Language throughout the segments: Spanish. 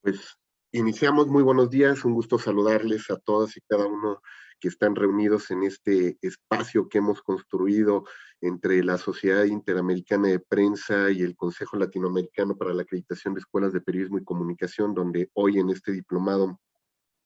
Pues iniciamos. Muy buenos días, un gusto saludarles a todas y cada uno que están reunidos en este espacio que hemos construido entre la Sociedad Interamericana de Prensa y el Consejo Latinoamericano para la Acreditación de Escuelas de Periodismo y Comunicación, donde hoy en este diplomado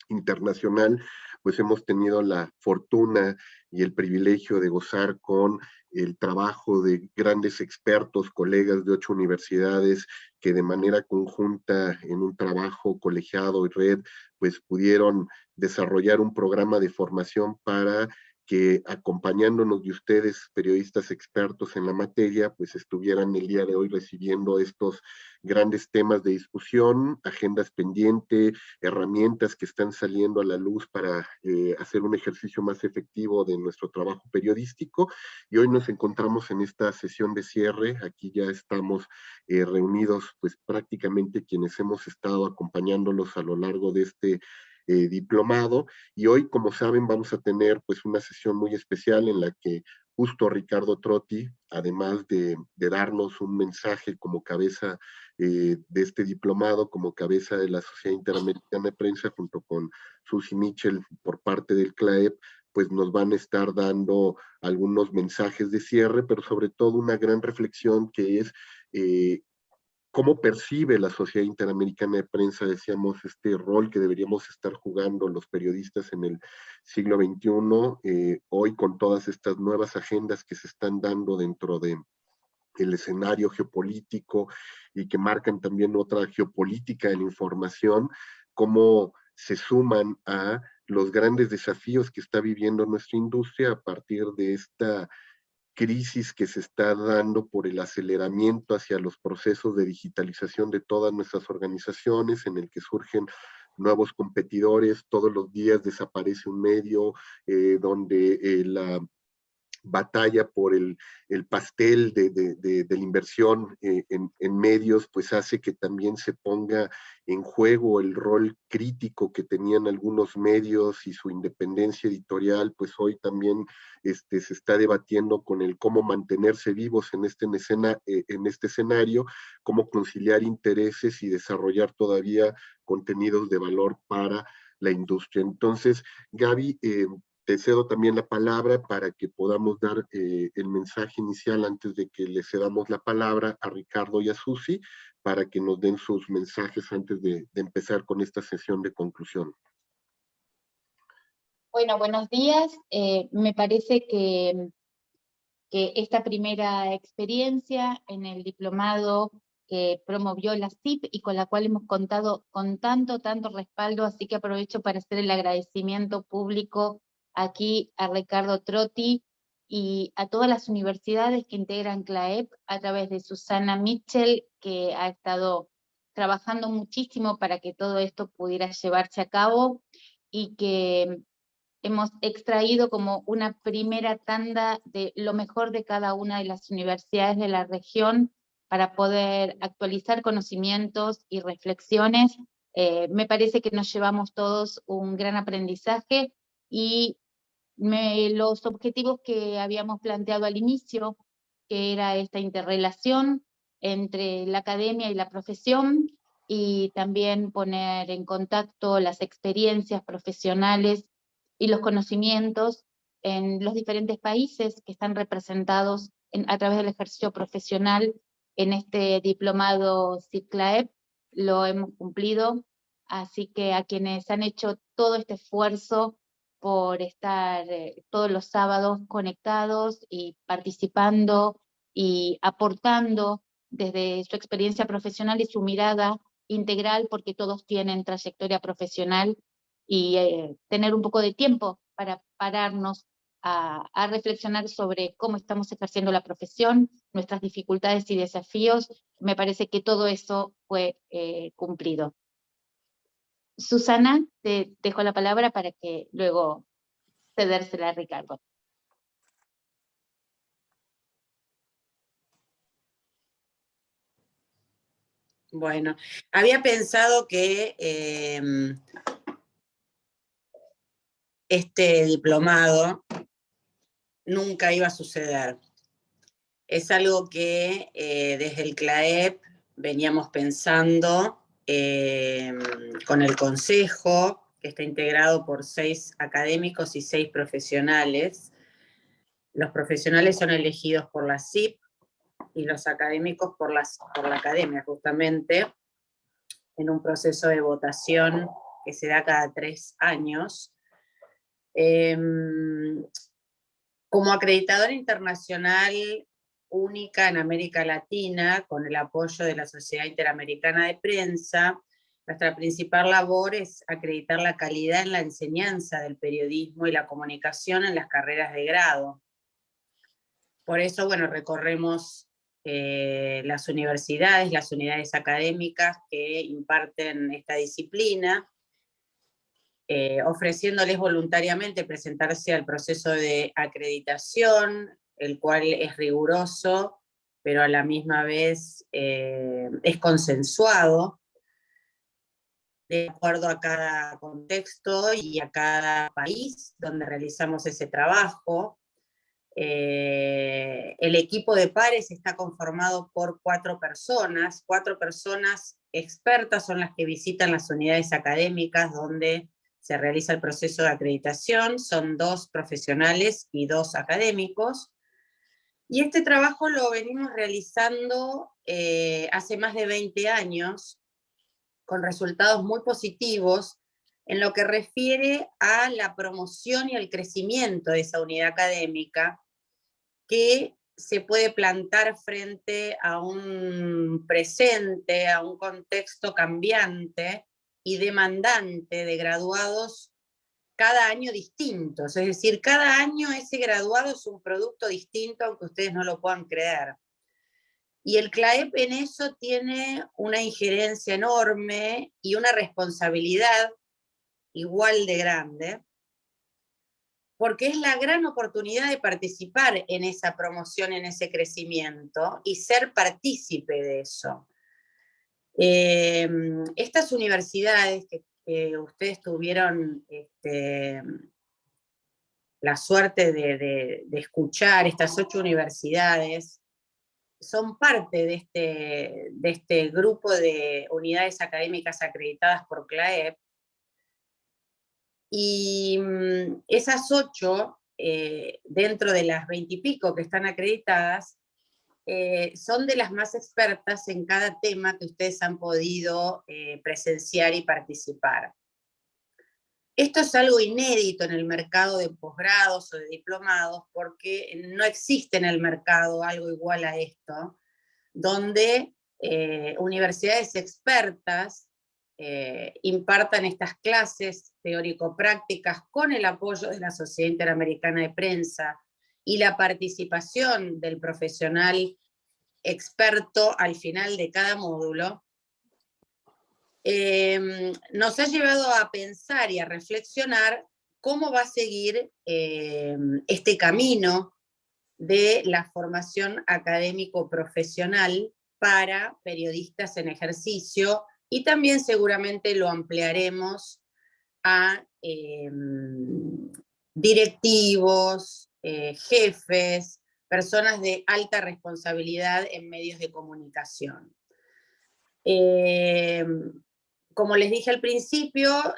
internacional, pues hemos tenido la fortuna y el privilegio de gozar con el trabajo de grandes expertos, colegas de 8 universidades que de manera conjunta en un trabajo colegiado y red, pues pudieron desarrollar un programa de formación para que acompañándonos de ustedes, periodistas expertos en la materia, pues estuvieran el día de hoy recibiendo estos grandes temas de discusión, agendas pendientes, herramientas que están saliendo a la luz para hacer un ejercicio más efectivo de nuestro trabajo periodístico. Y hoy nos encontramos en esta sesión de cierre. Aquí ya estamos reunidos, pues prácticamente quienes hemos estado acompañándolos a lo largo de este diplomado. Y hoy, como saben, vamos a tener pues una sesión muy especial en la que justo Ricardo Trotti, además de darnos un mensaje como cabeza de este diplomado, como cabeza de la Sociedad Interamericana de Prensa, junto con Susi Mitchell por parte del CLAEP, pues nos van a estar dando algunos mensajes de cierre, pero sobre todo una gran reflexión que es cómo percibe la Sociedad Interamericana de Prensa, decíamos, este rol que deberíamos estar jugando los periodistas en el siglo XXI, hoy con todas estas nuevas agendas que se están dando dentro de el escenario geopolítico y que marcan también otra geopolítica de la información, cómo se suman a los grandes desafíos que está viviendo nuestra industria a partir de esta crisis que se está dando por el aceleramiento hacia los procesos de digitalización de todas nuestras organizaciones, en el que surgen nuevos competidores, todos los días desaparece un medio donde la batalla por el pastel de la inversión en medios, pues hace que también se ponga en juego el rol crítico que tenían algunos medios y su independencia editorial, pues hoy también se está debatiendo con el cómo mantenerse vivos en este escenario, cómo conciliar intereses y desarrollar todavía contenidos de valor para la industria. Entonces, Gaby, te cedo también la palabra para que podamos dar el mensaje inicial antes de que le cedamos la palabra a Ricardo y a Susi para que nos den sus mensajes antes de empezar con esta sesión de conclusión. Bueno, buenos días. Me parece que esta primera experiencia en el diplomado que promovió la CIP y con la cual hemos contado con tanto respaldo, así que aprovecho para hacer el agradecimiento público aquí a Ricardo Trotti y a todas las universidades que integran CLAEP a través de Susana Mitchell, que ha estado trabajando muchísimo para que todo esto pudiera llevarse a cabo y que hemos extraído como una primera tanda de lo mejor de cada una de las universidades de la región para poder actualizar conocimientos y reflexiones. Me parece que nos llevamos todos un gran aprendizaje y los objetivos que habíamos planteado al inicio, que era esta interrelación entre la academia y la profesión, y también poner en contacto las experiencias profesionales y los conocimientos en los diferentes países que están representados a través del ejercicio profesional en este diplomado CICLAEP, lo hemos cumplido. Así que a quienes han hecho todo este esfuerzo por estar todos los sábados conectados y participando y aportando desde su experiencia profesional y su mirada integral, porque todos tienen trayectoria profesional, y tener un poco de tiempo para pararnos a reflexionar sobre cómo estamos ejerciendo la profesión, nuestras dificultades y desafíos. Me parece que todo eso fue cumplido. Susana, te dejo la palabra para que luego cedérsela a Ricardo. Bueno, había pensado que este diplomado nunca iba a suceder. Es algo que desde el CLAEP veníamos pensando con el consejo, que está integrado por 6 académicos y 6 profesionales. Los profesionales son elegidos por la CIP y los académicos por la academia, justamente, en un proceso de votación que se da cada 3 años. Como acreditadora internacional única en América Latina, con el apoyo de la Sociedad Interamericana de Prensa, nuestra principal labor es acreditar la calidad en la enseñanza del periodismo y la comunicación en las carreras de grado. Por eso, bueno, recorremos las universidades, las unidades académicas que imparten esta disciplina, ofreciéndoles voluntariamente presentarse al proceso de acreditación, el cual es riguroso, pero a la misma vez es consensuado, de acuerdo a cada contexto y a cada país donde realizamos ese trabajo. El equipo de pares está conformado por 4 personas. 4 personas expertas son las que visitan las unidades académicas donde se realiza el proceso de acreditación. Son 2 profesionales y 2 académicos. Y este trabajo lo venimos realizando hace más de 20 años, con resultados muy positivos en lo que refiere a la promoción y el crecimiento de esa unidad académica, que se puede plantar frente a un presente, a un contexto cambiante y demandante de graduados cada año distintos. Es decir, cada año ese graduado es un producto distinto, aunque ustedes no lo puedan creer. Y el CLAEP en eso tiene una injerencia enorme y una responsabilidad igual de grande, porque es la gran oportunidad de participar en esa promoción, en ese crecimiento y ser partícipe de eso. Estas universidades que ustedes tuvieron la suerte de escuchar, estas 8 universidades, son parte de este grupo de unidades académicas acreditadas por CLAEP. Y esas 8, dentro de las 20 y pico que están acreditadas, son de las más expertas en cada tema que ustedes han podido presenciar y participar. Esto es algo inédito en el mercado de posgrados o de diplomados, porque no existe en el mercado algo igual a esto, donde universidades expertas impartan estas clases teórico-prácticas con el apoyo de la Sociedad Interamericana de Prensa y la participación del profesional experto al final de cada módulo. Nos ha llevado a pensar y a reflexionar cómo va a seguir este camino de la formación académico-profesional para periodistas en ejercicio, y también seguramente lo ampliaremos a directivos, jefes, personas de alta responsabilidad en medios de comunicación. Como les dije al principio,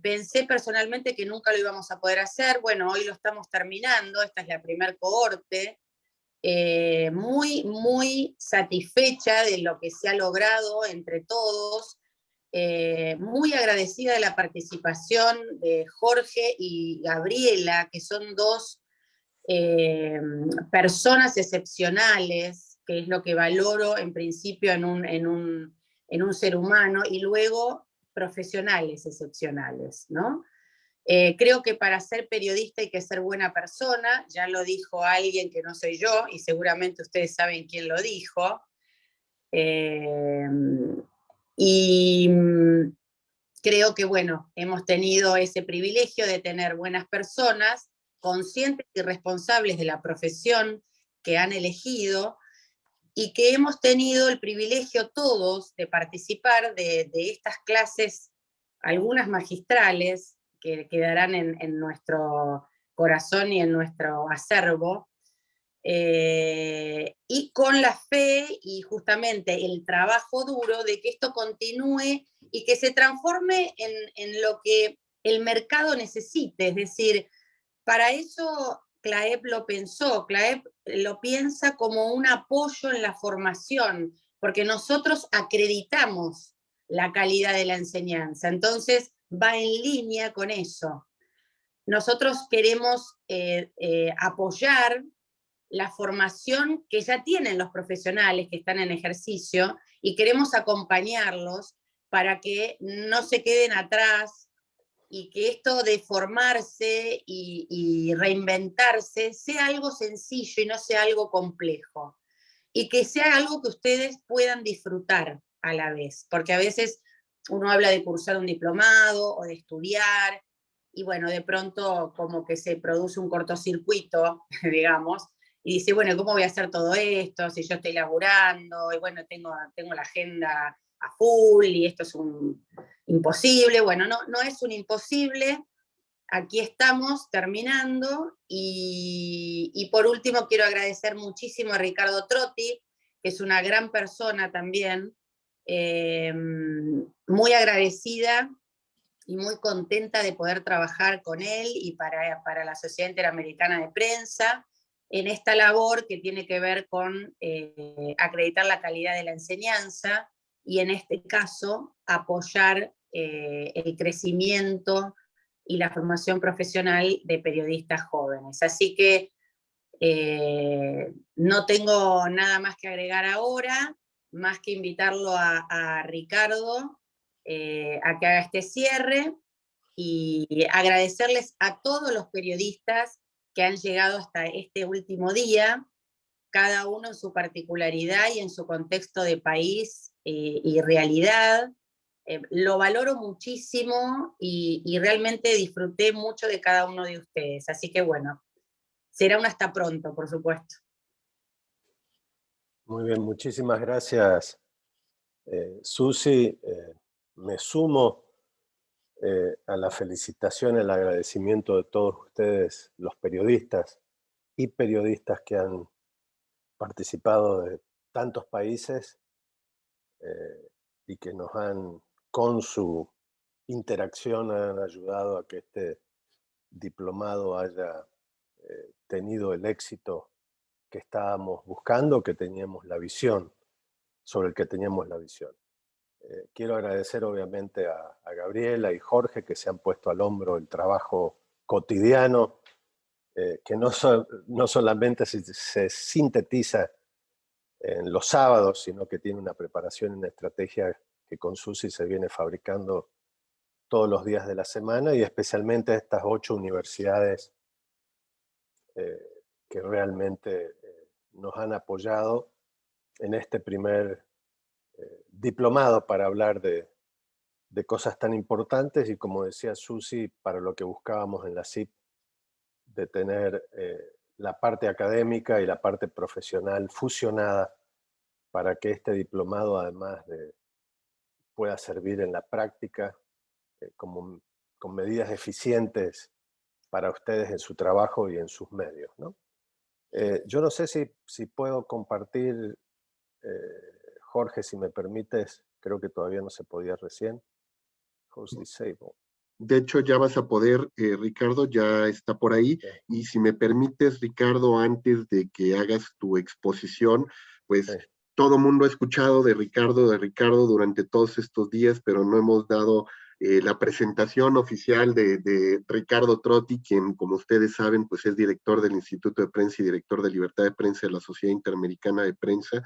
pensé personalmente que nunca lo íbamos a poder hacer. Bueno, hoy lo estamos terminando, esta es la primera cohorte, muy, muy satisfecha de lo que se ha logrado entre todos, muy agradecida de la participación de Jorge y Gabriela, que son 2 personas excepcionales, que es lo que valoro en principio en un ser humano, y luego profesionales excepcionales, ¿no? Creo que para ser periodista hay que ser buena persona, ya lo dijo alguien que no soy yo, y seguramente ustedes saben quién lo dijo. Y creo que, bueno, hemos tenido ese privilegio de tener buenas personas, conscientes y responsables de la profesión que han elegido, y que hemos tenido el privilegio todos de participar de estas clases, algunas magistrales, que quedarán en nuestro corazón y en nuestro acervo, y con la fe y justamente el trabajo duro de que esto continúe y que se transforme en lo que el mercado necesite. Es decir, para eso CLAEP lo pensó. CLAEP lo piensa como un apoyo en la formación, porque nosotros acreditamos la calidad de la enseñanza. Entonces va en línea con eso. Nosotros queremos apoyar la formación que ya tienen los profesionales que están en ejercicio y queremos acompañarlos para que no se queden atrás y que esto de formarse y reinventarse sea algo sencillo y no sea algo complejo. Y que sea algo que ustedes puedan disfrutar a la vez, porque a veces uno habla de cursar un diplomado o de estudiar, y bueno, de pronto como que se produce un cortocircuito, digamos, y dice, bueno, ¿cómo voy a hacer todo esto si yo estoy laburando? Y bueno, tengo la agenda a full y esto es un imposible. Bueno, no es un imposible. Aquí estamos terminando y por último quiero agradecer muchísimo a Ricardo Trotti, que es una gran persona también, muy agradecida y muy contenta de poder trabajar con él y para la Sociedad Interamericana de Prensa en esta labor que tiene que ver con acreditar la calidad de la enseñanza y en este caso apoyar el crecimiento y la formación profesional de periodistas jóvenes. Así que no tengo nada más que agregar ahora, más que invitarlo a Ricardo a que haga este cierre y agradecerles a todos los periodistas que han llegado hasta este último día, cada uno en su particularidad y en su contexto de país y realidad. Lo valoro muchísimo y realmente disfruté mucho de cada uno de ustedes. Así que bueno, será un hasta pronto, por supuesto. Muy bien, muchísimas gracias, Susi. Me sumo a la felicitación, el agradecimiento de todos ustedes, los periodistas y periodistas que han participado de tantos países y que nos han, con su interacción, han ayudado a que este diplomado haya tenido el éxito que estábamos buscando, que teníamos la visión, sobre el que teníamos la visión. Quiero agradecer obviamente a Gabriela y Jorge que se han puesto al hombro el trabajo cotidiano, que no solamente se sintetiza en los sábados, sino que tiene una preparación y una estrategia que con Susi se viene fabricando todos los días de la semana y especialmente estas 8 universidades que realmente nos han apoyado en este primer diplomado para hablar de cosas tan importantes y, como decía Susi, para lo que buscábamos en la CIP, de tener la parte académica y la parte profesional fusionada para que este diplomado, además pueda servir en la práctica con medidas eficientes para ustedes en su trabajo y en sus medios, ¿no? Yo no sé si puedo compartir, Jorge, si me permites, creo que todavía no se podía recién. Host disable. De hecho, ya vas a poder, Ricardo, ya está por ahí. Sí. Y si me permites, Ricardo, antes de que hagas tu exposición, pues sí. Todo mundo ha escuchado de Ricardo durante todos estos días, pero no hemos dado la presentación oficial de Ricardo Trotti, quien, como ustedes saben, pues es director del Instituto de Prensa y director de Libertad de Prensa de la Sociedad Interamericana de Prensa,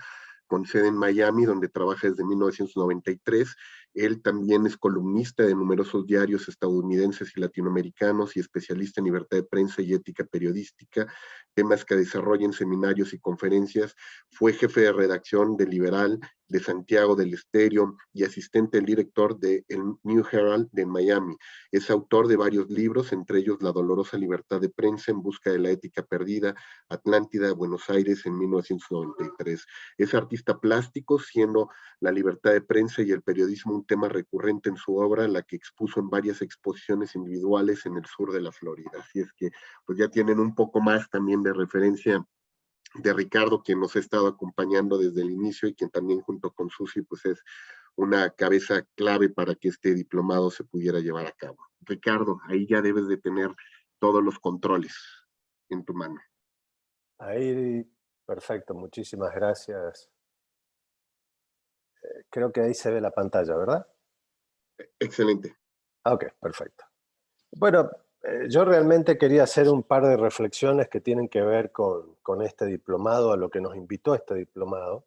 con sede en Miami, donde trabaja desde 1993. Él también es columnista de numerosos diarios estadounidenses y latinoamericanos y especialista en libertad de prensa y ética periodística, temas que desarrolla en seminarios y conferencias. Fue jefe de redacción de Liberal, de Santiago del Estero y asistente del director de el New Herald de Miami. Es autor de varios libros, entre ellos La dolorosa libertad de prensa, En busca de la ética perdida, Atlántida, Buenos Aires en 1993. Es artista plástico, siendo la libertad de prensa y el periodismo un tema recurrente en su obra, la que expuso en varias exposiciones individuales en el sur de la Florida. Así es que pues ya tienen un poco más también de referencia de Ricardo, quien nos ha estado acompañando desde el inicio y quien también junto con Susi pues es una cabeza clave para que este diplomado se pudiera llevar a cabo. Ricardo, ahí ya debes de tener todos los controles en tu mano. Ahí, perfecto, muchísimas gracias. Creo que ahí se ve la pantalla, ¿verdad? Excelente. Ok, perfecto. Bueno, yo realmente quería hacer un par de reflexiones que tienen que ver con este diplomado, a lo que nos invitó este diplomado.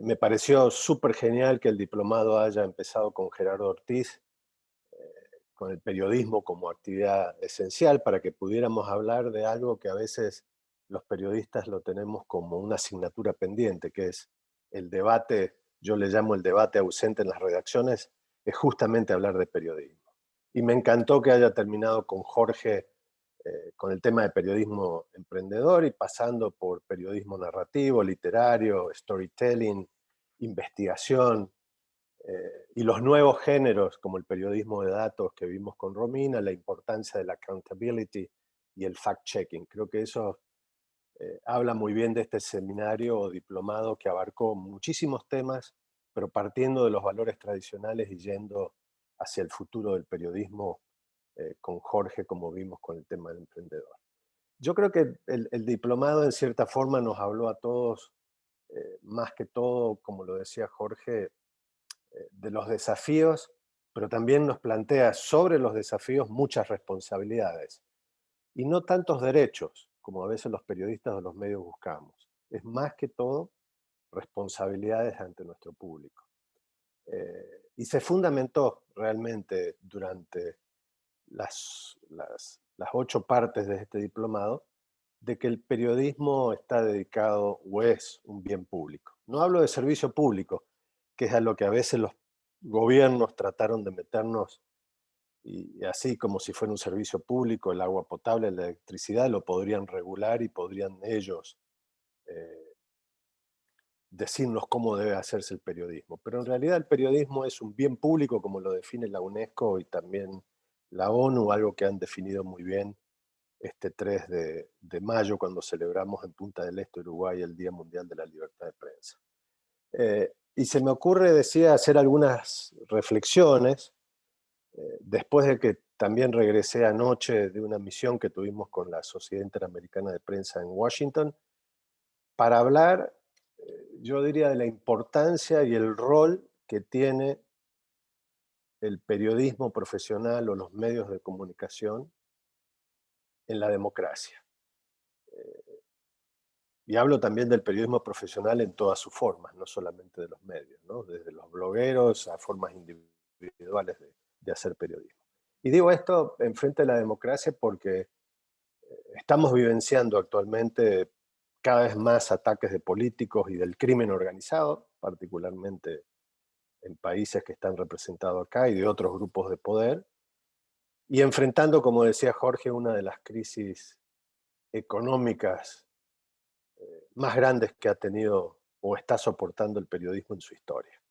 Me pareció súper genial que el diplomado haya empezado con Gerardo Ortiz, con el periodismo como actividad esencial para que pudiéramos hablar de algo que a veces los periodistas lo tenemos como una asignatura pendiente, que es el debate, yo le llamo el debate ausente en las redacciones, es justamente hablar de periodismo. Y me encantó que haya terminado con Jorge, con el tema de periodismo emprendedor y pasando por periodismo narrativo, literario, storytelling, investigación, y los nuevos géneros como el periodismo de datos que vimos con Romina, la importancia de la accountability y el fact-checking. Creo que eso habla muy bien de este seminario o diplomado que abarcó muchísimos temas, pero partiendo de los valores tradicionales y yendo hacia el futuro del periodismo con Jorge, como vimos con el tema del emprendedor. Yo creo que el diplomado en cierta forma nos habló a todos, más que todo, como lo decía Jorge, de los desafíos, pero también nos plantea sobre los desafíos muchas responsabilidades y no tantos derechos, como a veces los periodistas o los medios buscamos. Es más que todo responsabilidades ante nuestro público. Y se fundamentó realmente durante las 8 partes de este diplomado de que el periodismo está dedicado o es un bien público. No hablo de servicio público, que es a lo que a veces los gobiernos trataron de meternos, y así como si fuera un servicio público, el agua potable, la electricidad, lo podrían regular y podrían ellos eh, decirnos cómo debe hacerse el periodismo. Pero en realidad el periodismo es un bien público, como lo define la UNESCO y también la ONU, algo que han definido muy bien este 3 de mayo, cuando celebramos en Punta del Este, Uruguay, el Día Mundial de la Libertad de Prensa. Y se me ocurre, decía, hacer algunas reflexiones, después de que también regresé anoche de una misión que tuvimos con la Sociedad Interamericana de Prensa en Washington, para hablar, yo diría, de la importancia y el rol que tiene el periodismo profesional o los medios de comunicación en la democracia. Y hablo también del periodismo profesional en todas sus formas, no solamente de los medios, ¿no? Desde los blogueros a formas individuales de hacer periodismo. Y digo esto en frente de la democracia porque estamos vivenciando actualmente cada vez más ataques de políticos y del crimen organizado, particularmente en países que están representados acá y de otros grupos de poder, y enfrentando, como decía Jorge, una de las crisis económicas más grandes que ha tenido o está soportando el periodismo en su historia.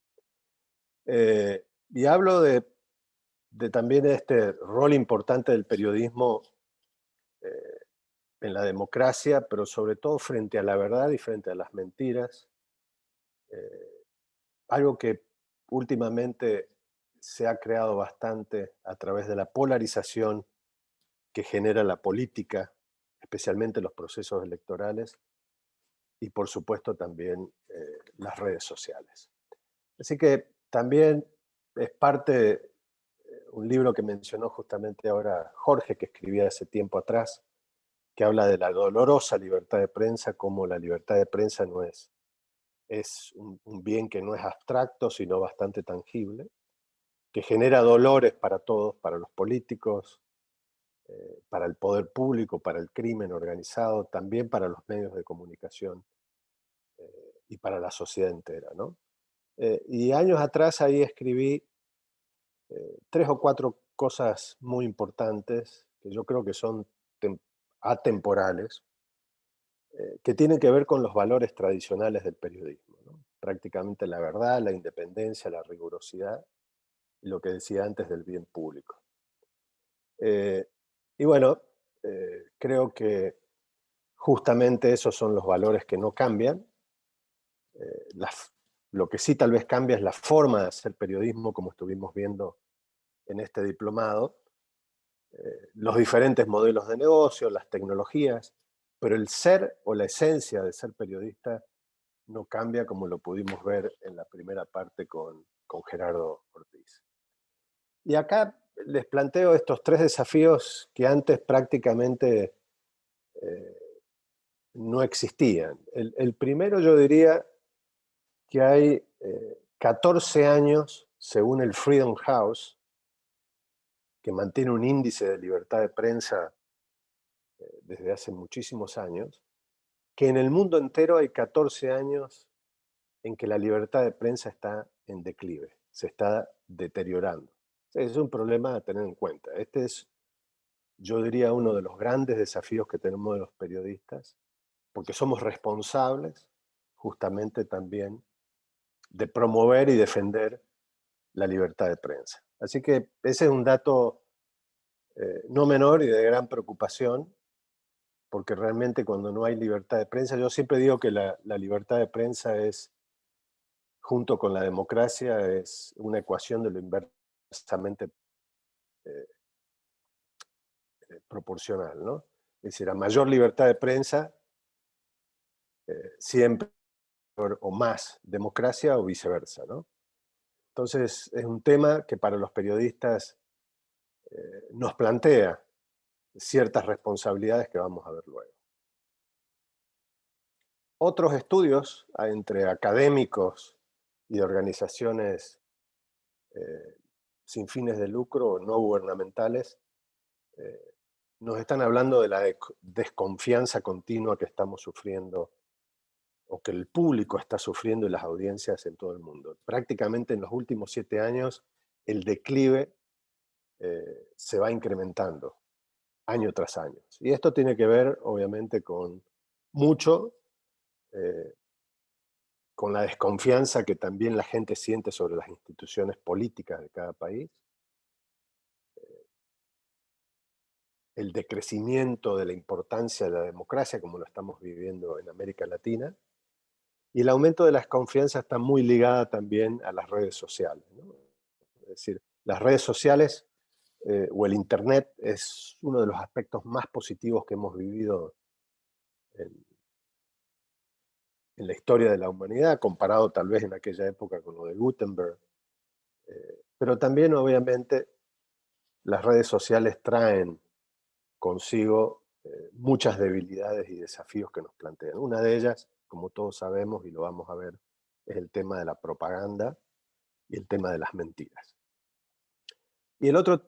Y hablo de también este rol importante del periodismo en la democracia, pero sobre todo frente a la verdad y frente a las mentiras. Algo que últimamente se ha creado bastante a través de la polarización que genera la política, especialmente los procesos electorales, y por supuesto también las redes sociales. Así que también es parte, un libro que mencionó justamente ahora Jorge, que escribía hace tiempo atrás, que habla de la dolorosa libertad de prensa, como la libertad de prensa no es un bien que no es abstracto, sino bastante tangible, que genera dolores para todos, para los políticos, para el poder público, para el crimen organizado, también para los medios de comunicación y para la sociedad entera, ¿no? Y años atrás ahí escribí 3 o 4 cosas muy importantes que yo creo que son atemporales, que tienen que ver con los valores tradicionales del periodismo, ¿no? Prácticamente la verdad, la independencia, la rigurosidad y lo que decía antes del bien público. Y bueno, creo que Justamente esos son los valores que no cambian. Lo que sí tal vez cambia es la forma de hacer periodismo, como estuvimos viendo en este diplomado, los diferentes modelos de negocio, las tecnologías, pero el ser o la esencia de ser periodista no cambia, como lo pudimos ver en la primera parte con Gerardo Ortiz. Y acá les planteo estos 3 desafíos que antes prácticamente no existían. El primero, yo diría que hay 14 años, según el Freedom House, que mantiene un índice de libertad de prensa desde hace muchísimos años, que en el mundo entero hay 14 años en que la libertad de prensa está en declive, se está deteriorando. Es un problema a tener en cuenta. Este es, yo diría, uno de los grandes desafíos que tenemos los periodistas, porque somos responsables justamente también de promover y defender la libertad de prensa. Así que ese es un dato no menor y de gran preocupación, porque realmente cuando no hay libertad de prensa, yo siempre digo que la libertad de prensa es, junto con la democracia, es una ecuación de lo inversamente proporcional, ¿no? Es decir, a mayor libertad de prensa, siempre o más democracia o viceversa, ¿no? Entonces, es un tema que para los periodistas nos plantea ciertas responsabilidades que vamos a ver luego. Otros estudios entre académicos y organizaciones sin fines de lucro, no gubernamentales, nos están hablando de la desconfianza continua que estamos sufriendo o que el público está sufriendo y las audiencias en todo el mundo. Prácticamente en los últimos 7 años el declive se va incrementando año tras año. Y esto tiene que ver, obviamente, con mucho, con la desconfianza que también la gente siente sobre las instituciones políticas de cada país, el decrecimiento de la importancia de la democracia, como lo estamos viviendo en América Latina, y el aumento de la desconfianza está muy ligada también a las redes sociales, ¿no? Es decir, las redes sociales o el Internet es uno de los aspectos más positivos que hemos vivido en la historia de la humanidad, comparado tal vez en aquella época con lo de Gutenberg. Pero también, obviamente, las redes sociales traen consigo muchas debilidades y desafíos que nos plantean. Una de ellas, como todos sabemos y lo vamos a ver, es el tema de la propaganda y el tema de las mentiras. Y el otro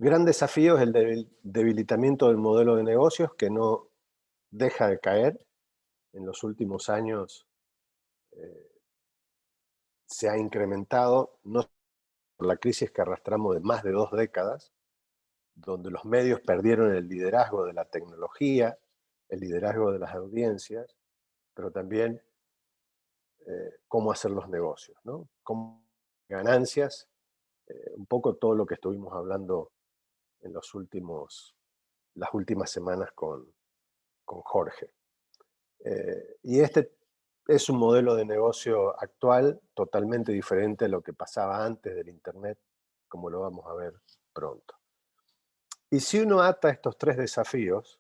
gran desafío es el debilitamiento del modelo de negocios, que no deja de caer. En los últimos años se ha incrementado, no por la crisis que arrastramos de más de 2 décadas, donde los medios perdieron el liderazgo de la tecnología, el liderazgo de las audiencias, pero también cómo hacer los negocios, ¿no? Cómo ganancias, un poco todo lo que estuvimos hablando en las últimas semanas con Jorge. Y este es un modelo de negocio actual totalmente diferente a lo que pasaba antes del Internet, como lo vamos a ver pronto. Y si uno ata estos 3 desafíos,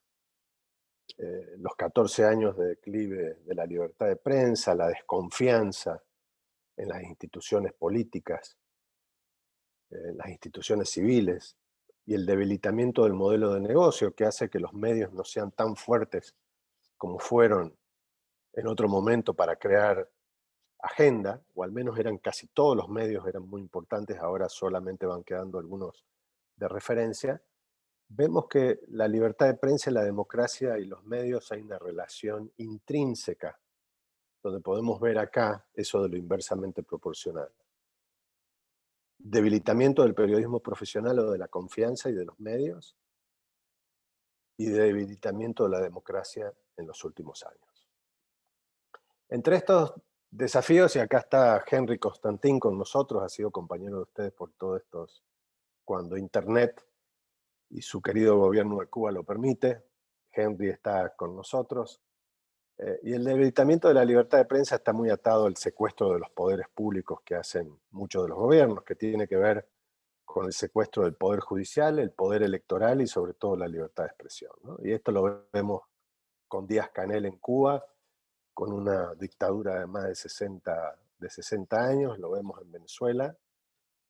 los 14 años de declive de la libertad de prensa, la desconfianza en las instituciones políticas, en las instituciones civiles, y el debilitamiento del modelo de negocio que hace que los medios no sean tan fuertes como fueron en otro momento para crear agenda, o al menos eran casi todos los medios, eran muy importantes, ahora solamente van quedando algunos de referencia. Vemos que la libertad de prensa, la democracia y los medios hay una relación intrínseca, donde podemos ver acá eso de lo inversamente proporcional. Debilitamiento del periodismo profesional o de la confianza y de los medios, y debilitamiento de la democracia en los últimos años. Entre estos desafíos, y acá está Henry Constantin con nosotros, ha sido compañero de ustedes por todos estos, cuando Internet y su querido gobierno de Cuba lo permite, Henry está con nosotros. Y el debilitamiento de la libertad de prensa está muy atado al secuestro de los poderes públicos que hacen muchos de los gobiernos, que tiene que ver con el secuestro del poder judicial, el poder electoral y sobre todo la libertad de expresión, ¿no? Y esto lo vemos con Díaz-Canel en Cuba, con una dictadura de más de 60 años, lo vemos en Venezuela,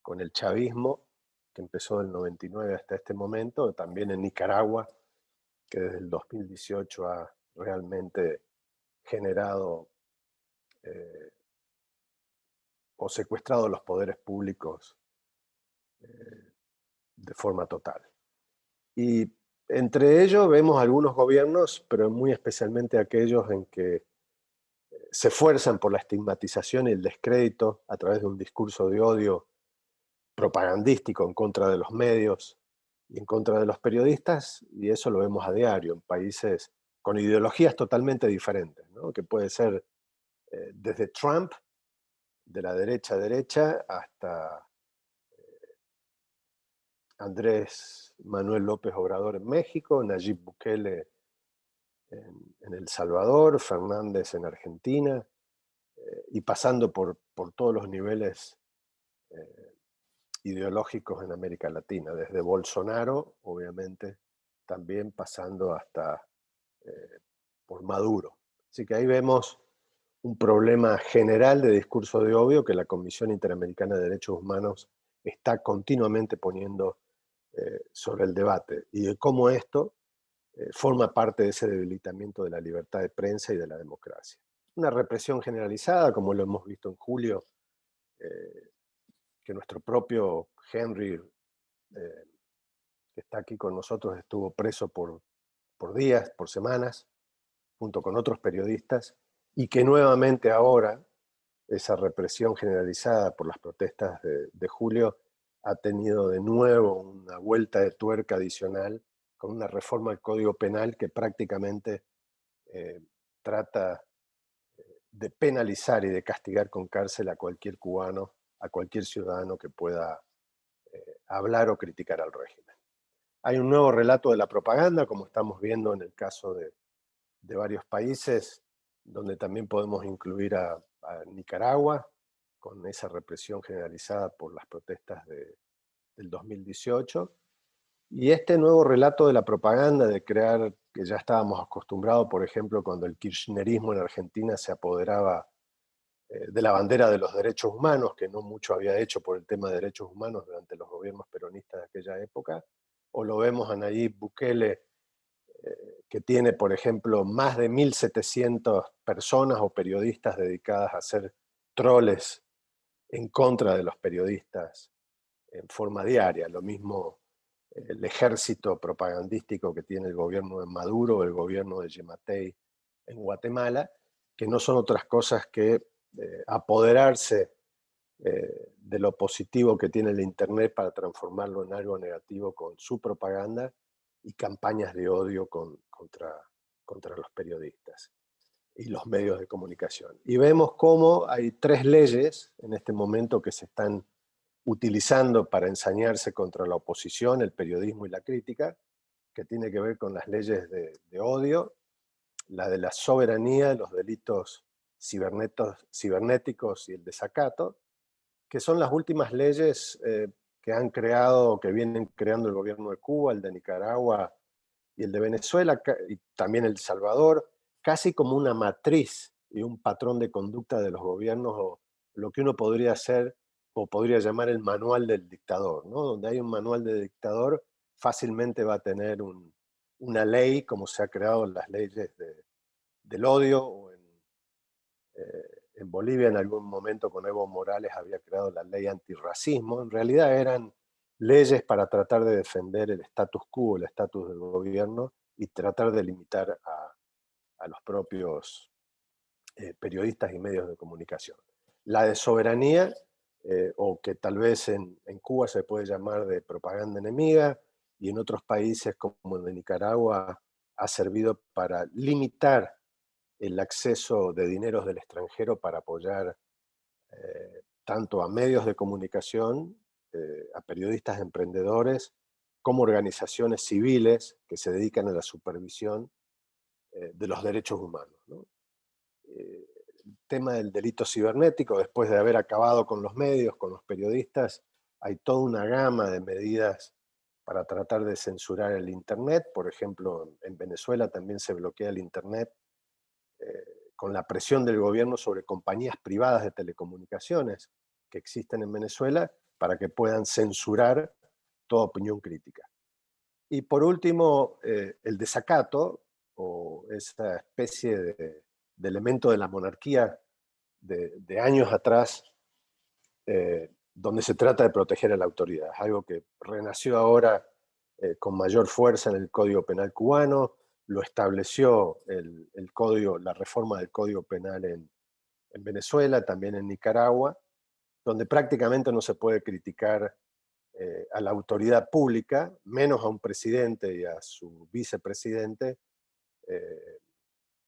con el chavismo, que empezó del 99 hasta este momento, también en Nicaragua, que desde el 2018 ha realmente generado o secuestrado los poderes públicos de forma total. Y entre ellos vemos algunos gobiernos, pero muy especialmente aquellos en que se esfuerzan por la estigmatización y el descrédito a través de un discurso de odio propagandístico en contra de los medios y en contra de los periodistas, y eso lo vemos a diario en países con ideologías totalmente diferentes, ¿no? Que puede ser desde Trump, de la derecha, hasta Andrés Manuel López Obrador en México, Nayib Bukele en El Salvador, Fernández en Argentina, y pasando por todos los niveles ideológicos en América Latina, desde Bolsonaro, obviamente, también pasando hasta por Maduro. Así que ahí vemos un problema general de discurso de odio que la Comisión Interamericana de Derechos Humanos está continuamente poniendo sobre el debate, y de cómo esto forma parte de ese debilitamiento de la libertad de prensa y de la democracia. Una represión generalizada, como lo hemos visto en julio, que nuestro propio Henry, que está aquí con nosotros, estuvo preso por días, por semanas, junto con otros periodistas, y que nuevamente ahora esa represión generalizada por las protestas de julio ha tenido de nuevo una vuelta de tuerca adicional con una reforma del Código Penal que prácticamente trata de penalizar y de castigar con cárcel a cualquier cubano, a cualquier ciudadano que pueda hablar o criticar al régimen. Hay un nuevo relato de la propaganda, como estamos viendo en el caso de varios países, donde también podemos incluir a Nicaragua, con esa represión generalizada por las protestas del 2018. Y este nuevo relato de la propaganda, de crear, que ya estábamos acostumbrados, por ejemplo, cuando el kirchnerismo en Argentina se apoderaba de la bandera de los derechos humanos, que no mucho había hecho por el tema de derechos humanos durante los gobiernos peronistas de aquella época, o lo vemos a Nayib Bukele, que tiene, por ejemplo, más de 1.700 personas o periodistas dedicadas a hacer troles en contra de los periodistas en forma diaria. Lo mismo el ejército propagandístico que tiene el gobierno de Maduro, el gobierno de Yamatei en Guatemala, que no son otras cosas que apoderarse de lo positivo que tiene el Internet para transformarlo en algo negativo con su propaganda y campañas de odio contra los periodistas y los medios de comunicación. Y vemos cómo hay 3 leyes en este momento que se están utilizando para ensañarse contra la oposición, el periodismo y la crítica, que tiene que ver con las leyes de odio, la de la soberanía, los delitos cibernéticos y el desacato, que son las últimas leyes que han creado, que vienen creando el gobierno de Cuba, el de Nicaragua y el de Venezuela, y también El Salvador, casi como una matriz y un patrón de conducta de los gobiernos, o lo que uno podría hacer o podría llamar el manual del dictador, ¿no? Donde hay un manual de dictador, fácilmente va a tener una ley, como se ha creado las leyes del odio, o en Bolivia en algún momento con Evo Morales había creado la ley antirracismo. En realidad eran leyes para tratar de defender el status quo, el estatus del gobierno, y tratar de limitar a los propios periodistas y medios de comunicación. La de soberanía, o que tal vez en Cuba se puede llamar de propaganda enemiga, y en otros países como el de Nicaragua ha servido para limitar el acceso de dineros del extranjero para apoyar tanto a medios de comunicación, a periodistas emprendedores como organizaciones civiles que se dedican a la supervisión de los derechos humanos, ¿no? El tema del delito cibernético, después de haber acabado con los medios, con los periodistas, hay toda una gama de medidas para tratar de censurar el Internet. Por ejemplo, en Venezuela también se bloquea el Internet con la presión del gobierno sobre compañías privadas de telecomunicaciones que existen en Venezuela para que puedan censurar toda opinión crítica. Y por último, el desacato, o esa especie de elemento de la monarquía de años atrás, donde se trata de proteger a la autoridad. Es algo que renació ahora con mayor fuerza en el Código Penal cubano, lo estableció la reforma del Código Penal en Venezuela, también en Nicaragua, donde prácticamente no se puede criticar a la autoridad pública, menos a un presidente y a su vicepresidente,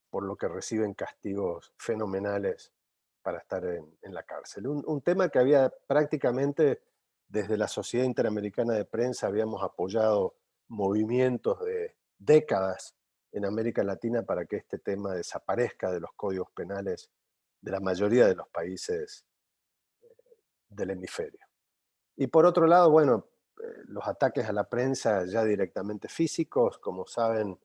por lo que reciben castigos fenomenales para estar en la cárcel. Un tema que había prácticamente desde la Sociedad Interamericana de Prensa habíamos apoyado movimientos de décadas en América Latina para que este tema desaparezca de los códigos penales de la mayoría de los países del hemisferio. Y por otro lado, bueno, los ataques a la prensa ya directamente físicos, como saben,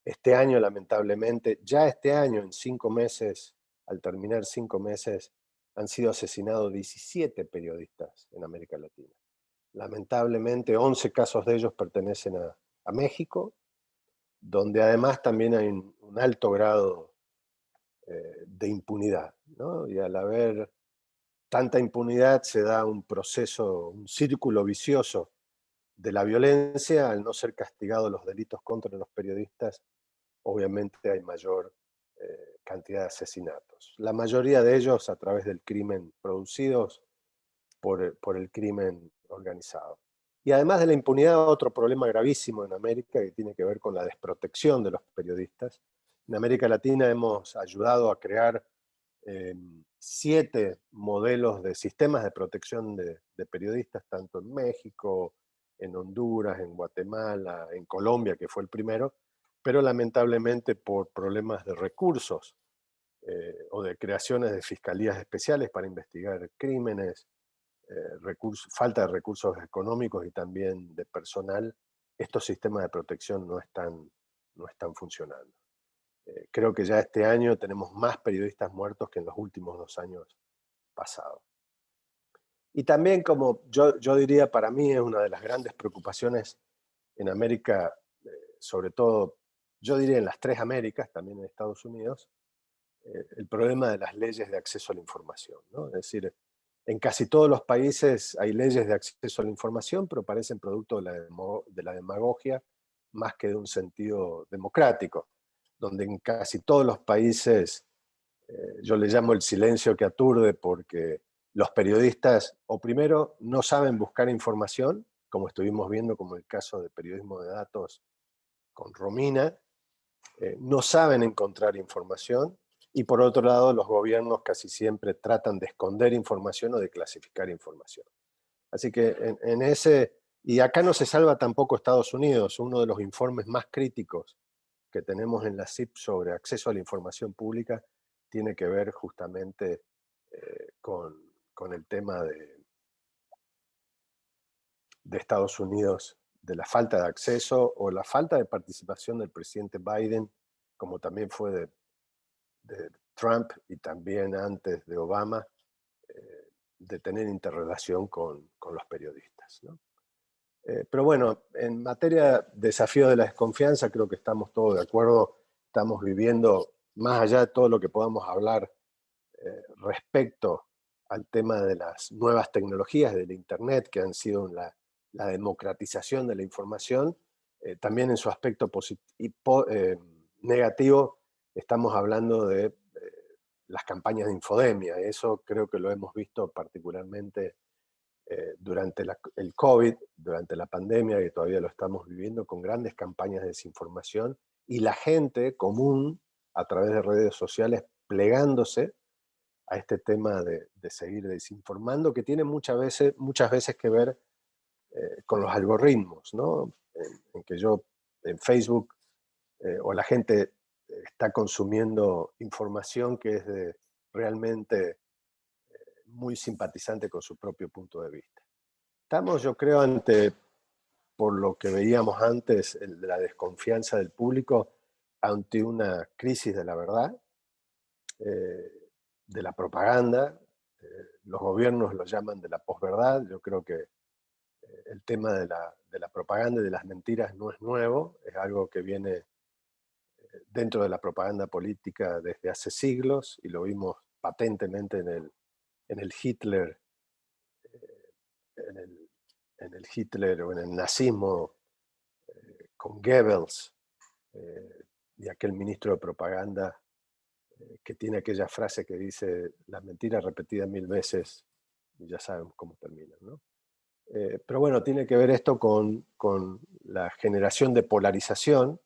este año lamentablemente, ya este año en 5 meses, al terminar 5 meses, han sido asesinados 17 periodistas en América Latina. Lamentablemente 11 casos de ellos pertenecen a México, donde además también hay un alto grado de impunidad, ¿no? Y al haber tanta impunidad se da un proceso, un círculo vicioso de la violencia. Al no ser castigados los delitos contra los periodistas, obviamente hay mayor cantidad de asesinatos. La mayoría de ellos a través del crimen, producidos por el crimen organizado. Y además de la impunidad, otro problema gravísimo en América que tiene que ver con la desprotección de los periodistas. En América Latina hemos ayudado a crear 7 modelos de sistemas de protección de periodistas, tanto en México, en Honduras, en Guatemala, en Colombia, que fue el primero, pero lamentablemente por problemas de recursos o de creaciones de fiscalías especiales para investigar crímenes, falta de recursos económicos y también de personal, estos sistemas de protección no están funcionando. Creo que ya este año tenemos más periodistas muertos que en los últimos 2 años pasados. Y también, como yo diría, para mí es una de las grandes preocupaciones en América, sobre todo, yo diría en las 3 Américas, también en Estados Unidos, el problema de las leyes de acceso a la información, ¿no? Es decir, en casi todos los países hay leyes de acceso a la información, pero parecen producto de la demagogia más que de un sentido democrático, donde en casi todos los países, yo le llamo el silencio que aturde, porque los periodistas, o primero, no saben buscar información, como estuvimos viendo como el caso de periodismo de datos con Romina, no saben encontrar información, y por otro lado los gobiernos casi siempre tratan de esconder información o de clasificar información. Así que en ese, y acá no se salva tampoco Estados Unidos. Uno de los informes más críticos que tenemos en la CIP sobre acceso a la información pública tiene que ver justamente con el tema de Estados Unidos, de la falta de acceso o la falta de participación del presidente Biden, como también fue de Trump y también antes de Obama, de tener interrelación con los periodistas, ¿no? Pero bueno, en materia de desafío de la desconfianza, creo que estamos todos de acuerdo. Estamos viviendo, más allá de todo lo que podamos hablar respecto al tema de las nuevas tecnologías del Internet, que han sido la democratización de la información, también en su aspecto negativo, estamos hablando de las campañas de infodemia. Eso creo que lo hemos visto particularmente durante el COVID, durante la pandemia, que todavía lo estamos viviendo, con grandes campañas de desinformación, y la gente común, a través de redes sociales, plegándose a este tema de seguir desinformando, que tiene muchas veces que ver con los algoritmos, ¿no? En que yo en Facebook o la gente está consumiendo información que es realmente muy simpatizante con su propio punto de vista. Estamos, yo creo, por lo que veíamos antes, de la desconfianza del público, ante una crisis de la verdad, de la propaganda. Los gobiernos lo llaman de la posverdad. Yo creo que el tema de la propaganda y de las mentiras no es nuevo, es algo que viene dentro de la propaganda política desde hace siglos, y lo vimos patentemente en el Hitler, en el Hitler o en el nazismo, con Goebbels, y aquel ministro de propaganda que tiene aquella frase que dice: las mentiras repetidas 1000 veces y ya saben cómo terminan, ¿no? Pero bueno, tiene que ver esto con la generación de polarización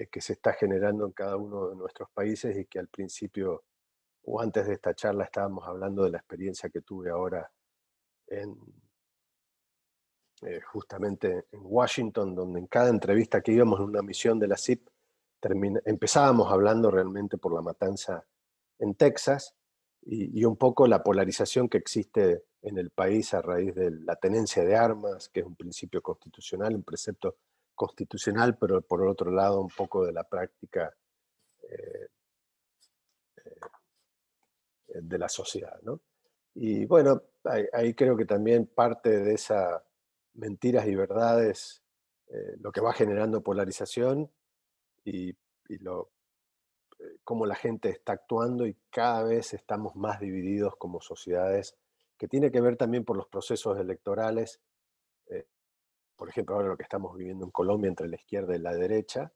que se está generando en cada uno de nuestros países, y que al principio o antes de esta charla estábamos hablando de la experiencia que tuve ahora justamente en Washington, donde en cada entrevista que íbamos en una misión de la CIP empezábamos hablando realmente por la matanza en Texas y un poco la polarización que existe en el país a raíz de la tenencia de armas, que es un principio constitucional, un precepto constitucional, pero por otro lado un poco de la práctica de la sociedad, ¿no? Y bueno, ahí creo que también parte de esa mentiras y verdades, lo que va generando polarización y cómo la gente está actuando, y cada vez estamos más divididos como sociedades, que tiene que ver también por los procesos electorales. eh, por ejemplo, ahora lo que estamos viviendo en Colombia entre la izquierda y la derecha.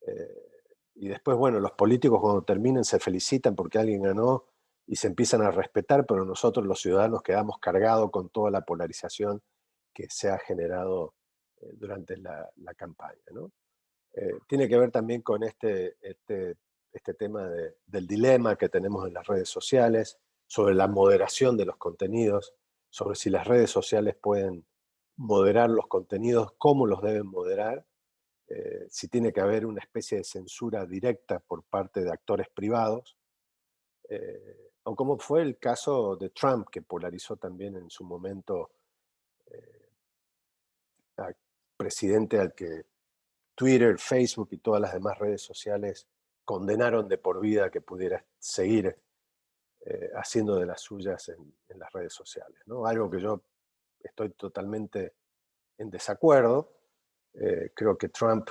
eh, y después, bueno, los políticos cuando terminen se felicitan porque alguien ganó y se empiezan a respetar, pero nosotros los ciudadanos quedamos cargados con toda la polarización que se ha generado durante la campaña, ¿no? Tiene que ver también con este tema del dilema que tenemos en las redes sociales, sobre la moderación de los contenidos, sobre si las redes sociales pueden moderar los contenidos, cómo los deben moderar, si tiene que haber una especie de censura directa por parte de actores privados, o como fue el caso de Trump, que polarizó también en su momento, al presidente al que Twitter, Facebook y todas las demás redes sociales condenaron de por vida que pudiera seguir haciendo de las suyas en las redes sociales, ¿no? Algo que yo estoy totalmente en desacuerdo. Creo que Trump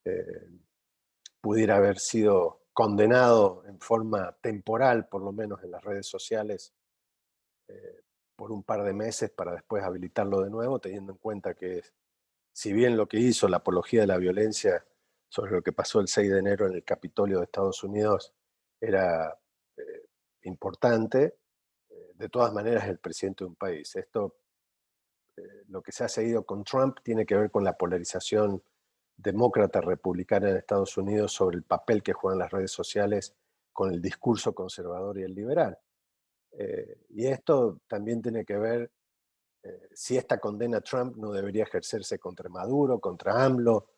eh, pudiera haber sido condenado en forma temporal, por lo menos en las redes sociales, por un par de meses para después habilitarlo de nuevo, teniendo en cuenta que si bien lo que hizo, la apología de la violencia sobre lo que pasó el 6 de enero en el Capitolio de Estados Unidos, era importante, de todas maneras es el presidente de un país. Esto, lo que se ha seguido con Trump, tiene que ver con la polarización demócrata-republicana en Estados Unidos sobre el papel que juegan las redes sociales con el discurso conservador y el liberal. Y esto también tiene que ver si esta condena a Trump no debería ejercerse contra Maduro, contra AMLO,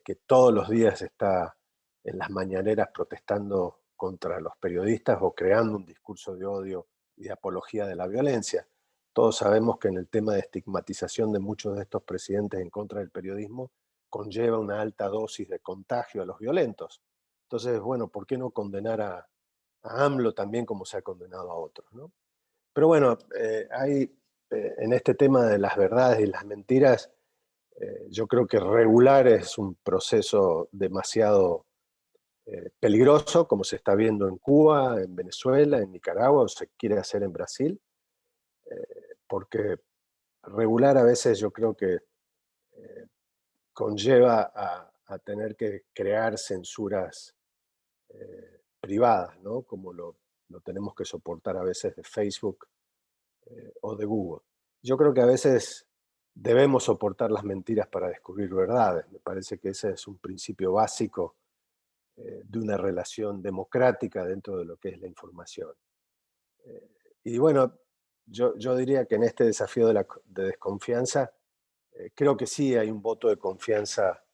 que todos los días está en las mañaneras protestando contra los periodistas o creando un discurso de odio y de apología de la violencia. Todos sabemos que en el tema de estigmatización de muchos de estos presidentes en contra del periodismo conlleva una alta dosis de contagio a los violentos. Entonces, bueno, ¿por qué no condenar a AMLO también como se ha condenado a otros, ¿no? Pero bueno, hay en este tema de las verdades y las mentiras, yo creo que regular es un proceso demasiado peligroso, como se está viendo en Cuba, en Venezuela, en Nicaragua, o se quiere hacer en Brasil, porque regular a veces yo creo que conlleva a tener que crear censuras privadas, ¿no? Como lo tenemos que soportar a veces de Facebook o de Google. Yo creo que a veces debemos soportar las mentiras para descubrir verdades. Me parece que ese es un principio básico de una relación democrática dentro de lo que es la información. Y bueno, yo diría que en este desafío de desconfianza creo que sí hay un voto de confianza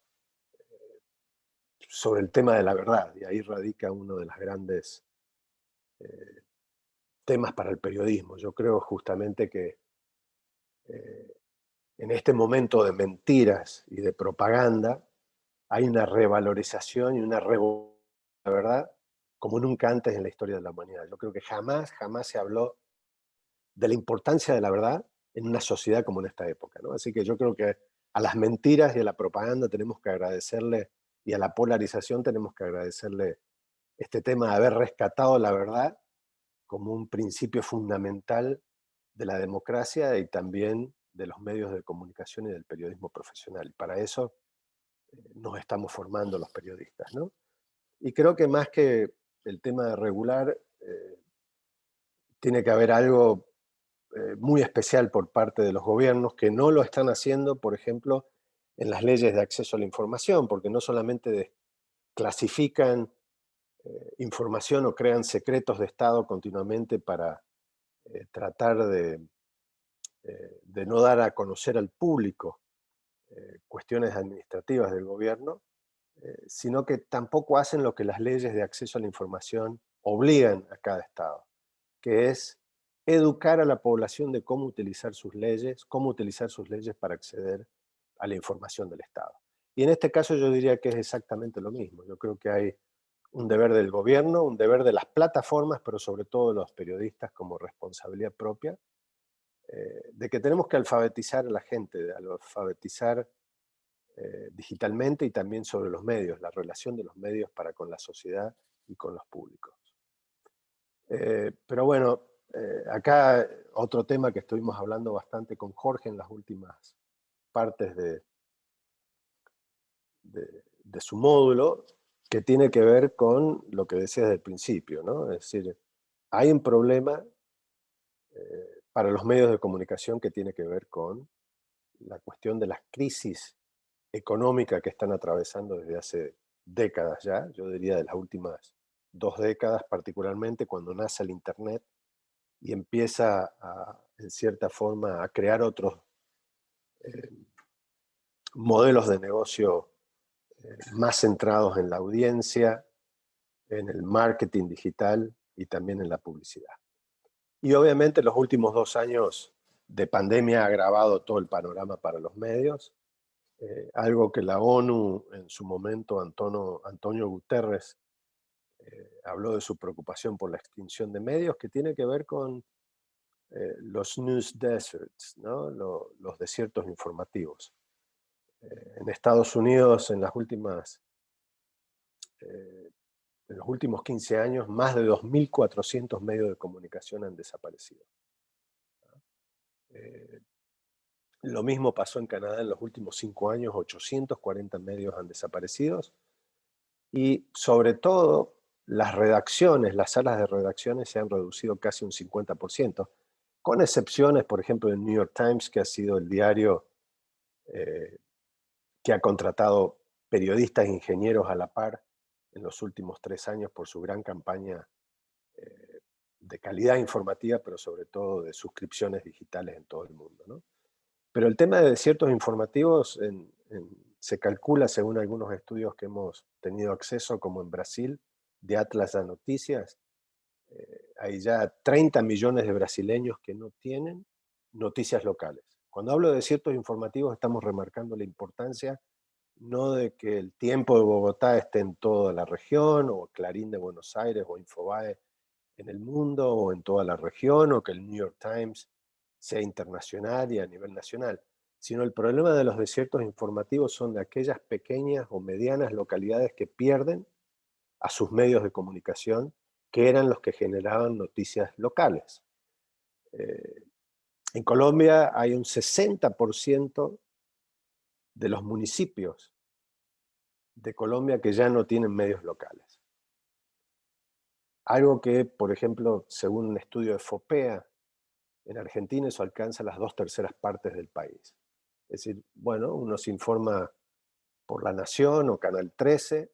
sobre el tema de la verdad, y ahí radica uno de los grandes temas para el periodismo. Yo creo justamente que en este momento de mentiras y de propaganda hay una revalorización y una revolución de la verdad como nunca antes en la historia de la humanidad. Yo creo que jamás se habló de la importancia de la verdad en una sociedad como en esta época, ¿no? Así que yo creo que a las mentiras y a la propaganda tenemos que agradecerle, y a la polarización tenemos que agradecerle este tema de haber rescatado la verdad como un principio fundamental de la democracia y también de los medios de comunicación y del periodismo profesional. Y para eso nos estamos formando los periodistas, ¿no? Y creo que más que el tema de regular, tiene que haber algo muy especial por parte de los gobiernos que no lo están haciendo, por ejemplo, en las leyes de acceso a la información, porque no solamente clasifican información o crean secretos de Estado continuamente para tratar de no dar a conocer al público cuestiones administrativas del gobierno, sino que tampoco hacen lo que las leyes de acceso a la información obligan a cada Estado, que es educar a la población de cómo utilizar sus leyes para acceder a la información del Estado. Y en este caso yo diría que es exactamente lo mismo. Yo creo que hay un deber del gobierno, un deber de las plataformas, pero sobre todo de los periodistas como responsabilidad propia, de que tenemos que alfabetizar a la gente, de alfabetizar digitalmente y también sobre los medios, la relación de los medios para con la sociedad y con los públicos. Pero bueno, acá otro tema que estuvimos hablando bastante con Jorge en las últimas partes de su módulo, que tiene que ver con lo que decía desde el principio, ¿no? Es decir, hay un problema para los medios de comunicación que tiene que ver con la cuestión de las crisis económica que están atravesando desde hace décadas ya, yo diría de las últimas 2 décadas, particularmente cuando nace el Internet y empieza en cierta forma a crear otros modelos de negocio más centrados en la audiencia, en el marketing digital y también en la publicidad. Y obviamente los últimos 2 años de pandemia ha agravado todo el panorama para los medios, algo que la ONU en su momento, Antonio Guterres, habló de su preocupación por la extinción de medios, que tiene que ver con los news deserts, ¿no? Los desiertos informativos. En Estados Unidos, en los últimos 15 años, más de 2.400 medios de comunicación han desaparecido. Lo mismo pasó en Canadá en los últimos 5 años, 840 medios han desaparecido. Y sobre todo, las redacciones, las salas de redacciones se han reducido casi un 50%, con excepciones, por ejemplo, del New York Times, que ha sido el diario que ha contratado periodistas e ingenieros a la par en los últimos 3 años por su gran campaña de calidad informativa, pero sobre todo de suscripciones digitales en todo el mundo, ¿no? Pero el tema de desiertos informativos se calcula, según algunos estudios que hemos tenido acceso, como en Brasil, de Atlas de Noticias, hay ya 30 millones de brasileños que no tienen noticias locales. Cuando hablo de desiertos informativos estamos remarcando la importancia no de que el Tiempo de Bogotá esté en toda la región, o Clarín de Buenos Aires, o Infobae en el mundo, o en toda la región, o que el New York Times sea internacional y a nivel nacional, sino el problema de los desiertos informativos son de aquellas pequeñas o medianas localidades que pierden a sus medios de comunicación, que eran los que generaban noticias locales. En Colombia hay un 60% de los municipios de Colombia que ya no tienen medios locales. Algo que, por ejemplo, según un estudio de FOPEA, en Argentina eso alcanza las 2/3 partes del país. Es decir, bueno, uno se informa por La Nación o Canal 13,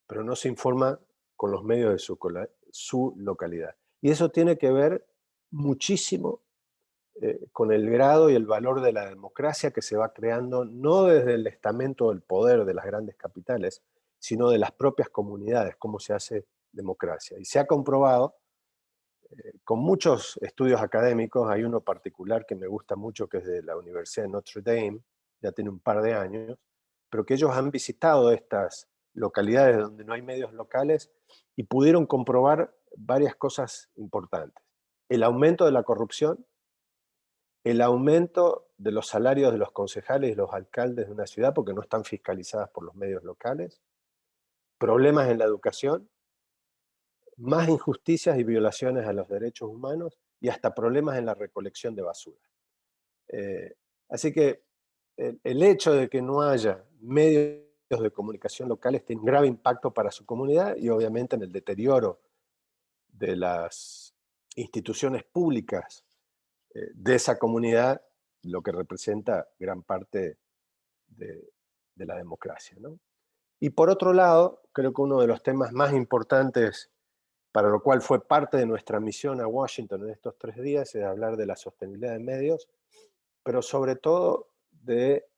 pero no se informa con los medios de su localidad. Y eso tiene que ver muchísimo con el grado y el valor de la democracia que se va creando no desde el estamento del poder de las grandes capitales, sino de las propias comunidades, cómo se hace democracia. Y se ha comprobado con muchos estudios académicos. Hay uno particular que me gusta mucho, que es de la Universidad de Notre Dame, ya tiene un par de años, pero que ellos han visitado estas localidades donde no hay medios locales y pudieron comprobar varias cosas importantes. El aumento de la corrupción, el aumento de los salarios de los concejales y los alcaldes de una ciudad porque no están fiscalizadas por los medios locales, problemas en la educación, más injusticias y violaciones a los derechos humanos y hasta problemas en la recolección de basura. Así que el hecho de que no haya medios de comunicación locales tiene un grave impacto para su comunidad y obviamente en el deterioro de las instituciones públicas de esa comunidad, lo que representa gran parte de la democracia, ¿no? Y por otro lado, creo que uno de los temas más importantes para lo cual fue parte de nuestra misión a Washington en estos 3 días, es hablar de la sostenibilidad de medios, pero sobre todo de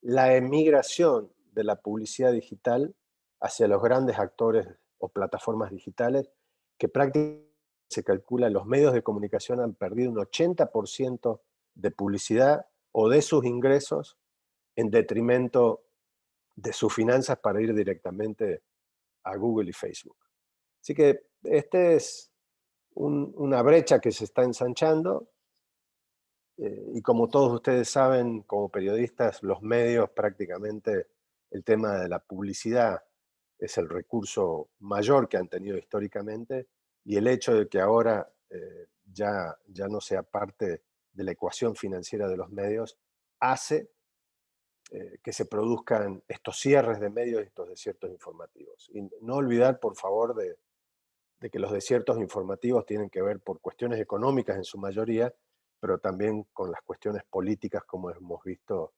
la emigración de la publicidad digital hacia los grandes actores o plataformas digitales, que prácticamente se calcula, los medios de comunicación han perdido un 80% de publicidad o de sus ingresos en detrimento de sus finanzas para ir directamente a Google y Facebook. Así que este es una brecha que se está ensanchando y como todos ustedes saben, como periodistas, los medios prácticamente, el tema de la publicidad es el recurso mayor que han tenido históricamente y el hecho de que ahora ya no sea parte de la ecuación financiera de los medios hace que se produzcan estos cierres de medios y estos desiertos informativos. Y no olvidar, por favor, de que los desiertos informativos tienen que ver por cuestiones económicas en su mayoría, pero también con las cuestiones políticas, como hemos visto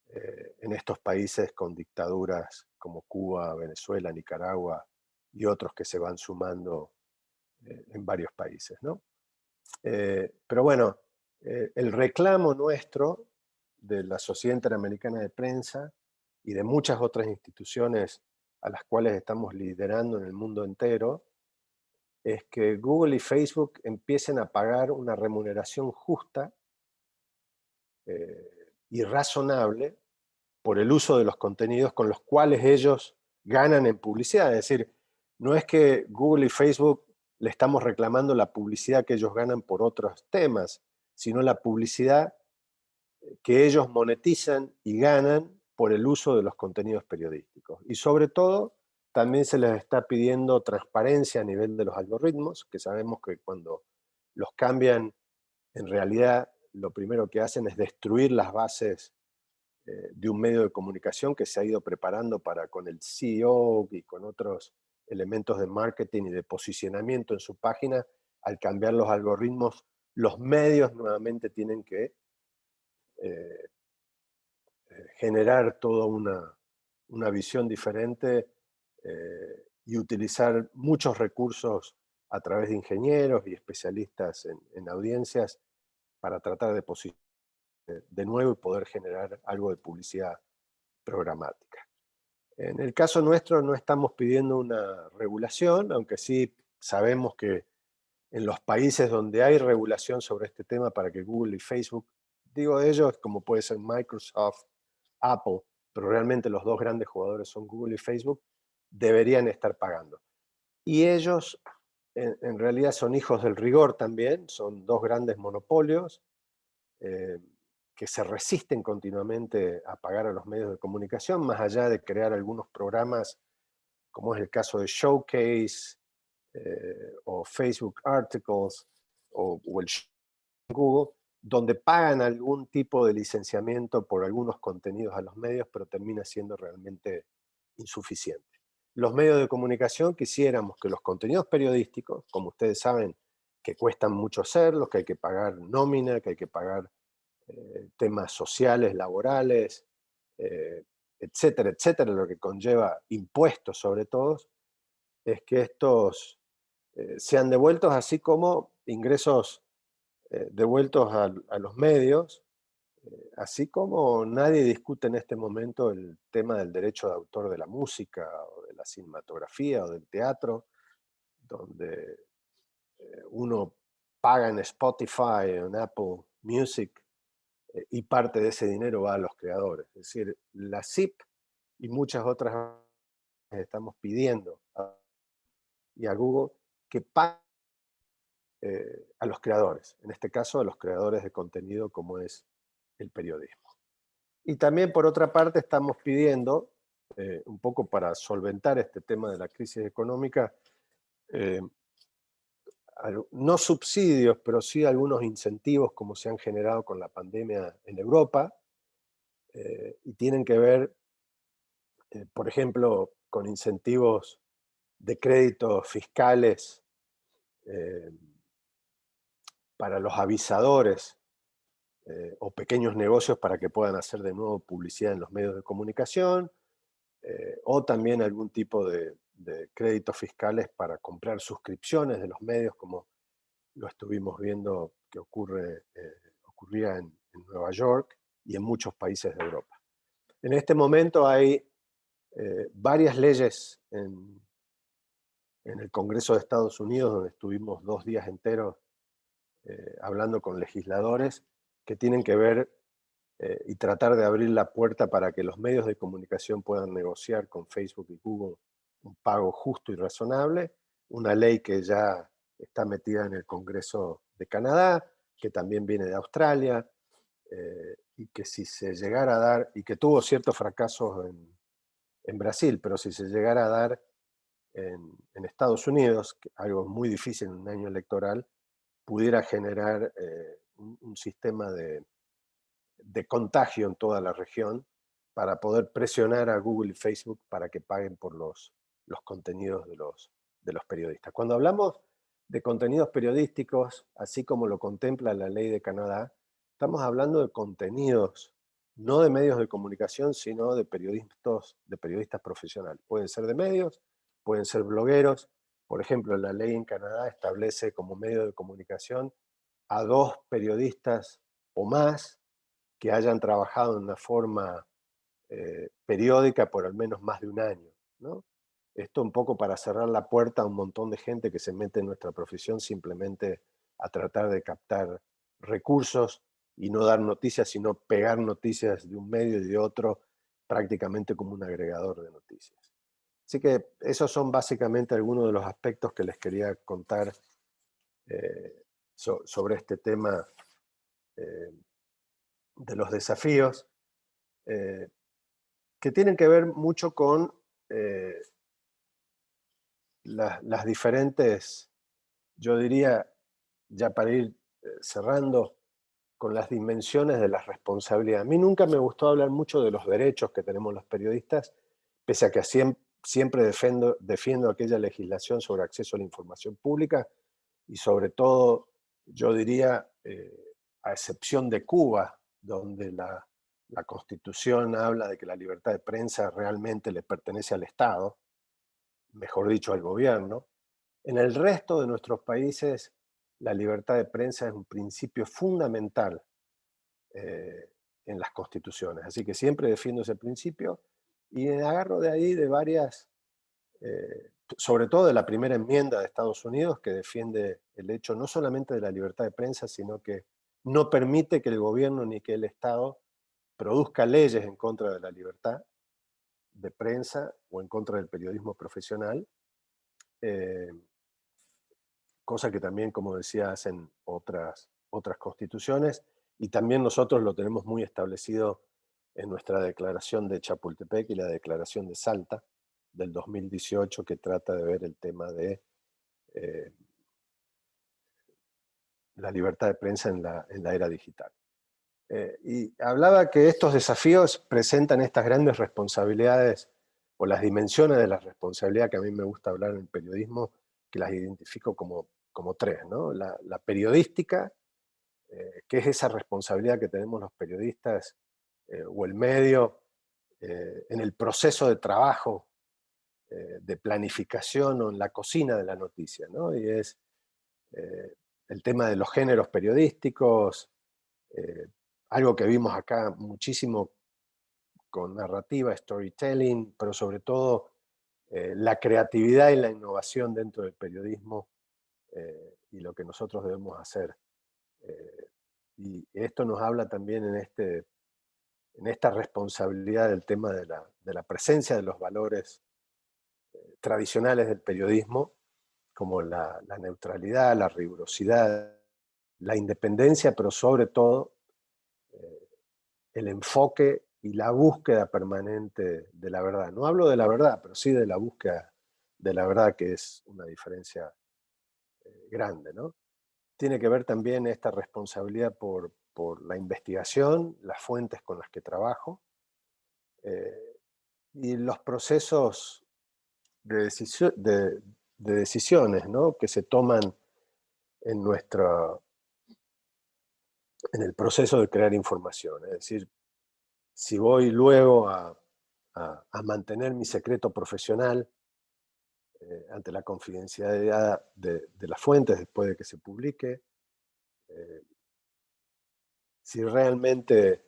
en estos países con dictaduras como Cuba, Venezuela, Nicaragua y otros que se van sumando en varios países, ¿no? Pero bueno, el reclamo nuestro de la Sociedad Interamericana de Prensa y de muchas otras instituciones a las cuales estamos liderando en el mundo entero, es que Google y Facebook empiecen a pagar una remuneración justa y razonable por el uso de los contenidos con los cuales ellos ganan en publicidad. Es decir, no es que Google y Facebook le estamos reclamando la publicidad que ellos ganan por otros temas, sino la publicidad que ellos monetizan y ganan por el uso de los contenidos periodísticos. Y sobre todo, también se les está pidiendo transparencia a nivel de los algoritmos, que sabemos que cuando los cambian, en realidad lo primero que hacen es destruir las bases de un medio de comunicación que se ha ido preparando para, con el CEO y con otros elementos de marketing y de posicionamiento en su página. Al cambiar los algoritmos, los medios nuevamente tienen que generar toda una visión diferente y utilizar muchos recursos a través de ingenieros y especialistas en audiencias para tratar de posicionar de nuevo y poder generar algo de publicidad programática. En el caso nuestro no estamos pidiendo una regulación, aunque sí sabemos que en los países donde hay regulación sobre este tema para que Google y Facebook, digo ellos como puede ser Microsoft, Apple, pero realmente los dos grandes jugadores son Google y Facebook, deberían estar pagando. Y ellos en realidad son hijos del rigor también, son dos grandes monopolios que se resisten continuamente a pagar a los medios de comunicación, más allá de crear algunos programas, como es el caso de Showcase, o Facebook Articles, o el Google, donde pagan algún tipo de licenciamiento por algunos contenidos a los medios, pero termina siendo realmente insuficiente. Los medios de comunicación quisiéramos que los contenidos periodísticos, como ustedes saben, que cuestan mucho hacerlos, que hay que pagar nómina, que hay que pagar temas sociales, laborales, etcétera, etcétera, lo que conlleva impuestos sobre todo, es que estos sean devueltos, así como ingresos devueltos a los medios, así como nadie discute en este momento el tema del derecho de autor de la música, o de la cinematografía, o del teatro, donde uno paga en Spotify, en Apple Music, y parte de ese dinero va a los creadores. Es decir, la CIP y muchas otras estamos pidiendo y a Google que paguen a los creadores, en este caso a los creadores de contenido como es el periodismo. Y también por otra parte estamos pidiendo, un poco para solventar este tema de la crisis económica, no subsidios, pero sí algunos incentivos como se han generado con la pandemia en Europa, y tienen que ver, por ejemplo, con incentivos de créditos fiscales para los avisadores o pequeños negocios para que puedan hacer de nuevo publicidad en los medios de comunicación, o también algún tipo de créditos fiscales para comprar suscripciones de los medios, como lo estuvimos viendo que ocurría en Nueva York y en muchos países de Europa. En este momento hay varias leyes en el Congreso de Estados Unidos, donde estuvimos 2 días enteros hablando con legisladores, que tienen que ver y tratar de abrir la puerta para que los medios de comunicación puedan negociar con Facebook y Google un pago justo y razonable, una ley que ya está metida en el Congreso de Canadá, que también viene de Australia, y que si se llegara a dar, y que tuvo ciertos fracasos en Brasil, pero si se llegara a dar en Estados Unidos, algo muy difícil en un año electoral, pudiera generar un sistema de contagio en toda la región para poder presionar a Google y Facebook para que paguen por los contenidos de los periodistas. Cuando hablamos de contenidos periodísticos, así como lo contempla la ley de Canadá, estamos hablando de contenidos, no de medios de comunicación, sino de periodistas profesionales. Pueden ser de medios, pueden ser blogueros. Por ejemplo, la ley en Canadá establece como medio de comunicación a 2 periodistas o más que hayan trabajado en una forma periódica por al menos más de un año, ¿no? Esto un poco para cerrar la puerta a un montón de gente que se mete en nuestra profesión simplemente a tratar de captar recursos y no dar noticias, sino pegar noticias de un medio y de otro, prácticamente como un agregador de noticias. Así que esos son básicamente algunos de los aspectos que les quería contar sobre este tema de los desafíos, que tienen que ver mucho con las diferentes, yo diría, ya para ir cerrando, con las dimensiones de la responsabilidad. A mí nunca me gustó hablar mucho de los derechos que tenemos los periodistas, pese a que siempre defiendo aquella legislación sobre acceso a la información pública y sobre todo, yo diría, a excepción de Cuba, donde la Constitución habla de que la libertad de prensa realmente le pertenece al Estado, mejor dicho, al gobierno. En el resto de nuestros países, la libertad de prensa es un principio fundamental en las constituciones. Así que siempre defiendo ese principio y me agarro de ahí de varias, sobre todo de la primera enmienda de Estados Unidos, que defiende el hecho no solamente de la libertad de prensa, sino que no permite que el gobierno ni que el Estado produzca leyes en contra de la libertad de prensa o en contra del periodismo profesional, cosa que también, como decía, hacen otras constituciones, y también nosotros lo tenemos muy establecido en nuestra declaración de Chapultepec y la declaración de Salta del 2018, que trata de ver el tema de la libertad de prensa en la era digital. Y hablaba que estos desafíos presentan estas grandes responsabilidades, o las dimensiones de la responsabilidad que a mí me gusta hablar en el periodismo, que las identifico como 3, ¿no? La periodística, que es esa responsabilidad que tenemos los periodistas o el medio en el proceso de trabajo, de planificación o en la cocina de la noticia, ¿no? Y es el tema de los géneros periodísticos, algo que vimos acá muchísimo con narrativa, storytelling, pero sobre todo la creatividad y la innovación dentro del periodismo y lo que nosotros debemos hacer. Y esto nos habla también en esta responsabilidad del tema de la presencia de los valores tradicionales del periodismo, como la neutralidad, la rigurosidad, la independencia, pero sobre todo el enfoque y la búsqueda permanente de la verdad. No hablo de la verdad, pero sí de la búsqueda de la verdad, que es una diferencia grande, ¿no? Tiene que ver también esta responsabilidad por la investigación, las fuentes con las que trabajo, y los procesos de decisiones, ¿no?, que se toman en el proceso de crear información. Es decir, si voy luego a mantener mi secreto profesional ante la confidencialidad de las fuentes después de que se publique, si realmente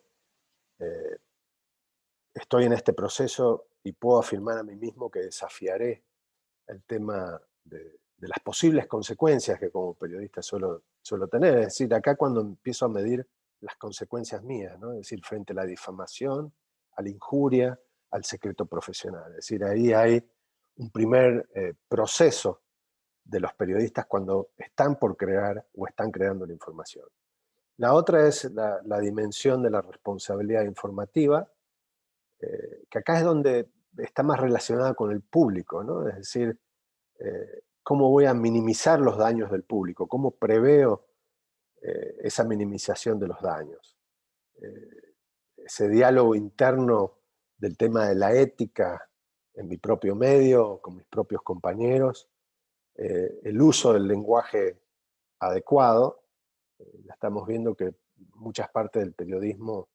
estoy en este proceso y puedo afirmar a mí mismo que desafiaré el tema de las posibles consecuencias que como periodista suelo tener. Es decir, acá cuando empiezo a medir las consecuencias mías, ¿no? Es decir, frente a la difamación, a la injuria, al secreto profesional. Es decir, ahí hay un primer proceso de los periodistas cuando están por crear o están creando la información. La otra es la dimensión de la responsabilidad informativa, que acá es donde está más relacionada con el público, ¿no? Es decir, cómo voy a minimizar los daños del público, cómo preveo esa minimización de los daños. Ese diálogo interno del tema de la ética en mi propio medio, con mis propios compañeros, el uso del lenguaje adecuado. Ya estamos viendo que muchas partes del periodismo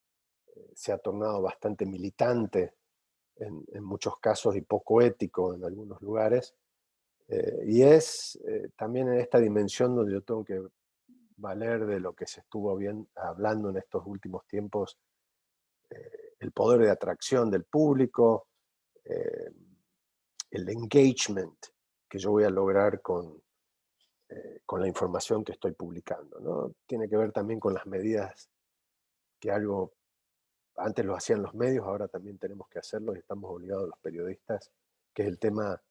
se ha tornado bastante militante en muchos casos y poco ético en algunos lugares. Y es también en esta dimensión donde yo tengo que valer de lo que se estuvo hablando en estos últimos tiempos, el poder de atracción del público, el engagement que yo voy a lograr con la información que estoy publicando, ¿no? Tiene que ver también con las medidas que antes lo hacían los medios, ahora también tenemos que hacerlo y estamos obligados los periodistas, que es el tema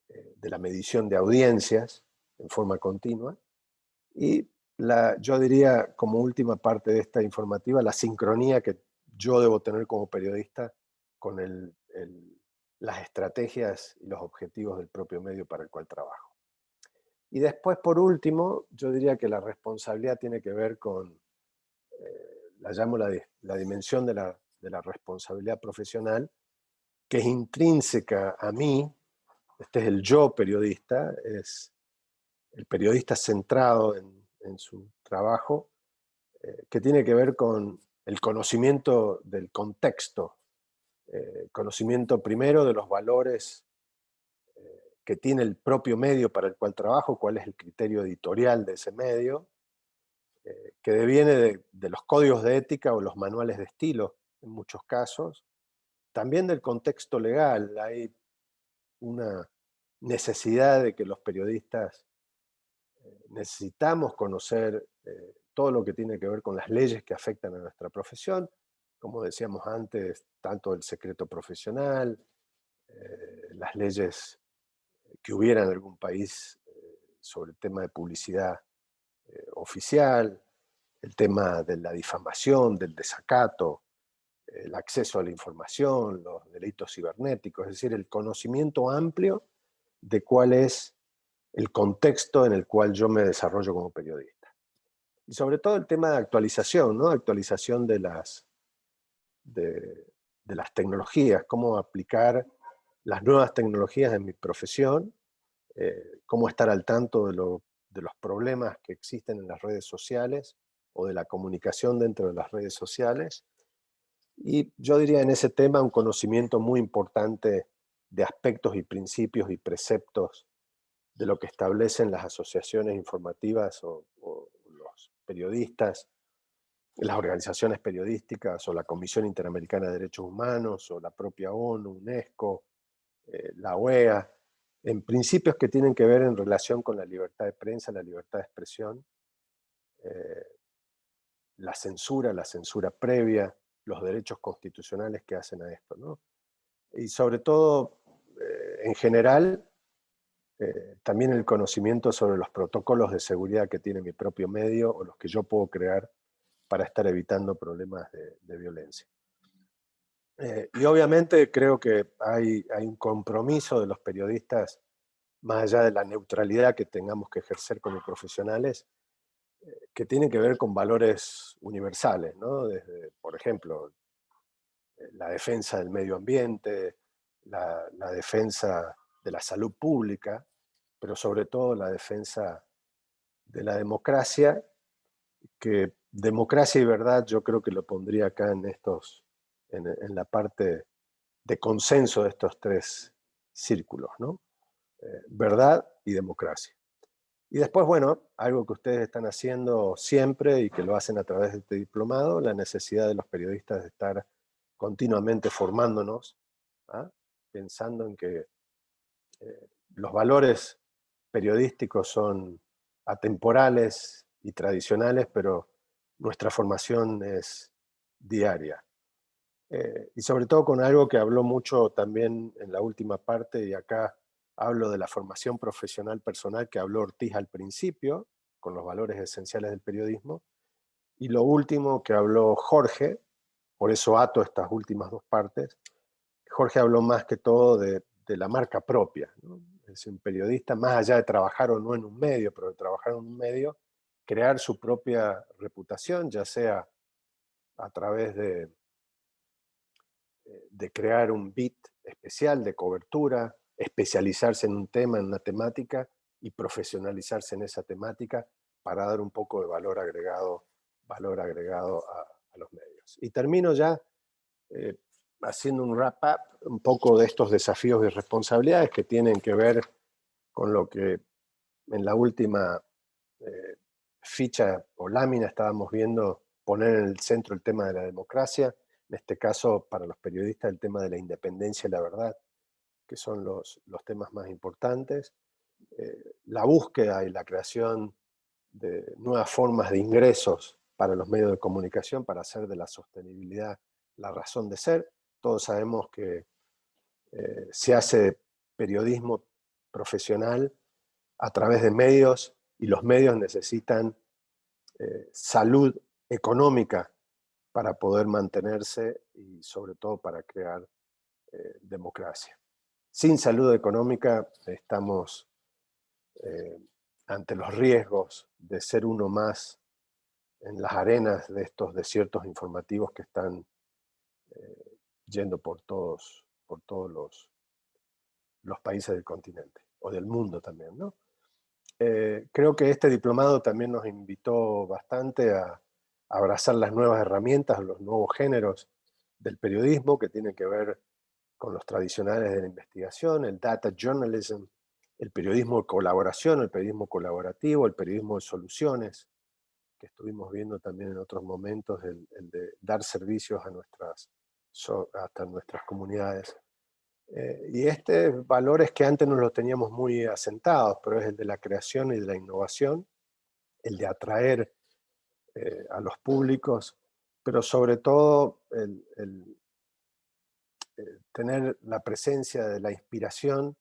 de la medición de audiencias en forma continua. Y yo diría, como última parte de esta informativa, la sincronía que yo debo tener como periodista con las estrategias y los objetivos del propio medio para el cual trabajo. Y después, por último, yo diría que la responsabilidad tiene que ver con, la llamo la dimensión de la responsabilidad profesional, que es intrínseca a mí. Este es el yo periodista, es el periodista centrado en su trabajo, que tiene que ver con el conocimiento del contexto, conocimiento primero de los valores que tiene el propio medio para el cual trabajo, cuál es el criterio editorial de ese medio, que deviene de los códigos de ética o los manuales de estilo en muchos casos, también del contexto legal. Hay una necesidad de que los periodistas necesitamos conocer todo lo que tiene que ver con las leyes que afectan a nuestra profesión, como decíamos antes, tanto el secreto profesional, las leyes que hubiera en algún país sobre el tema de publicidad oficial, el tema de la difamación, del desacato, el acceso a la información, los delitos cibernéticos, es decir, el conocimiento amplio de cuál es el contexto en el cual yo me desarrollo como periodista. Y sobre todo el tema de actualización, ¿no? Actualización de las tecnologías, cómo aplicar las nuevas tecnologías en mi profesión, cómo estar al tanto de los problemas que existen en las redes sociales o de la comunicación dentro de las redes sociales. Y yo diría en ese tema un conocimiento muy importante de aspectos y principios y preceptos de lo que establecen las asociaciones informativas o los periodistas, las organizaciones periodísticas o la Comisión Interamericana de Derechos Humanos o la propia ONU, UNESCO, la OEA, en principios que tienen que ver en relación con la libertad de prensa, la libertad de expresión, la censura previa, los derechos constitucionales que hacen a esto, ¿no? Y sobre todo, en general, también el conocimiento sobre los protocolos de seguridad que tiene mi propio medio o los que yo puedo crear para estar evitando problemas de violencia. Y obviamente creo que hay un compromiso de los periodistas, más allá de la neutralidad que tengamos que ejercer como profesionales, que tiene que ver con valores universales, ¿no? Desde, por ejemplo, la defensa del medio ambiente, la defensa de la salud pública, pero sobre todo la defensa de la democracia, que democracia y verdad yo creo que lo pondría acá en la parte de consenso de estos tres círculos, ¿no? Verdad y democracia. Y después, bueno, algo que ustedes están haciendo siempre y que lo hacen a través de este diplomado, la necesidad de los periodistas de estar continuamente formándonos, ¿ah? Pensando en que los valores periodísticos son atemporales y tradicionales, pero nuestra formación es diaria. Y sobre todo con algo que habló mucho también en la última parte, y acá hablo de la formación profesional personal que habló Ortiz al principio, con los valores esenciales del periodismo, y lo último que habló Jorge, por eso ato estas últimas dos partes. Jorge habló más que todo de la marca propia, ¿no? Es un periodista, más allá de trabajar o no en un medio, pero de trabajar en un medio, crear su propia reputación, ya sea a través de crear un beat especial de cobertura, especializarse en un tema, en una temática y profesionalizarse en esa temática para dar un poco de valor agregado a los medios. Y termino ya haciendo un wrap-up un poco de estos desafíos y responsabilidades que tienen que ver con lo que en la última ficha o lámina estábamos viendo, poner en el centro el tema de la democracia, en este caso para los periodistas el tema de la independencia y la verdad, que son los temas más importantes, la búsqueda y la creación de nuevas formas de ingresos para los medios de comunicación, para hacer de la sostenibilidad la razón de ser. Todos sabemos que se hace periodismo profesional a través de medios y los medios necesitan salud económica para poder mantenerse y sobre todo para crear democracia. Sin salud económica estamos ante los riesgos de ser uno más en las arenas de estos desiertos informativos que están yendo por todos los países del continente, o del mundo también, ¿no? Creo que este diplomado también nos invitó bastante a abrazar las nuevas herramientas, los nuevos géneros del periodismo que tienen que ver con los tradicionales de la investigación, el data journalism, el periodismo de colaboración, el periodismo colaborativo, el periodismo de soluciones, que estuvimos viendo también en otros momentos, el de dar servicios hasta nuestras comunidades. Y valores que antes no los teníamos muy asentados, pero es el de la creación y de la innovación, el de atraer a los públicos, pero sobre todo el tener la presencia de la inspiración,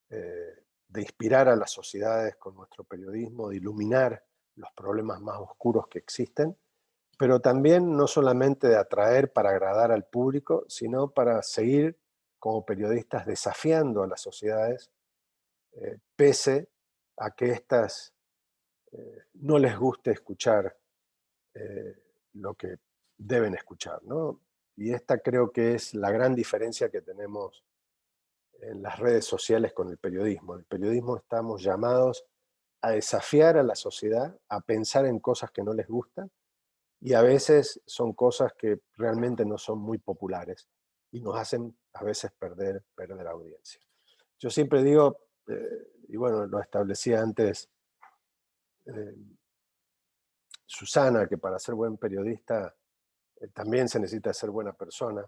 de inspirar a las sociedades con nuestro periodismo, de iluminar los problemas más oscuros que existen, pero también no solamente de atraer para agradar al público, sino para seguir como periodistas desafiando a las sociedades, pese a que éstas no les guste escuchar lo que deben escuchar, ¿no? Y esta creo que es la gran diferencia que tenemos en las redes sociales con el periodismo. En el periodismo estamos llamados a desafiar a la sociedad, a pensar en cosas que no les gustan, y a veces son cosas que realmente no son muy populares y nos hacen a veces perder audiencia. Yo siempre digo, y bueno, lo establecía antes Susana, que para ser buen periodista también se necesita ser buena persona,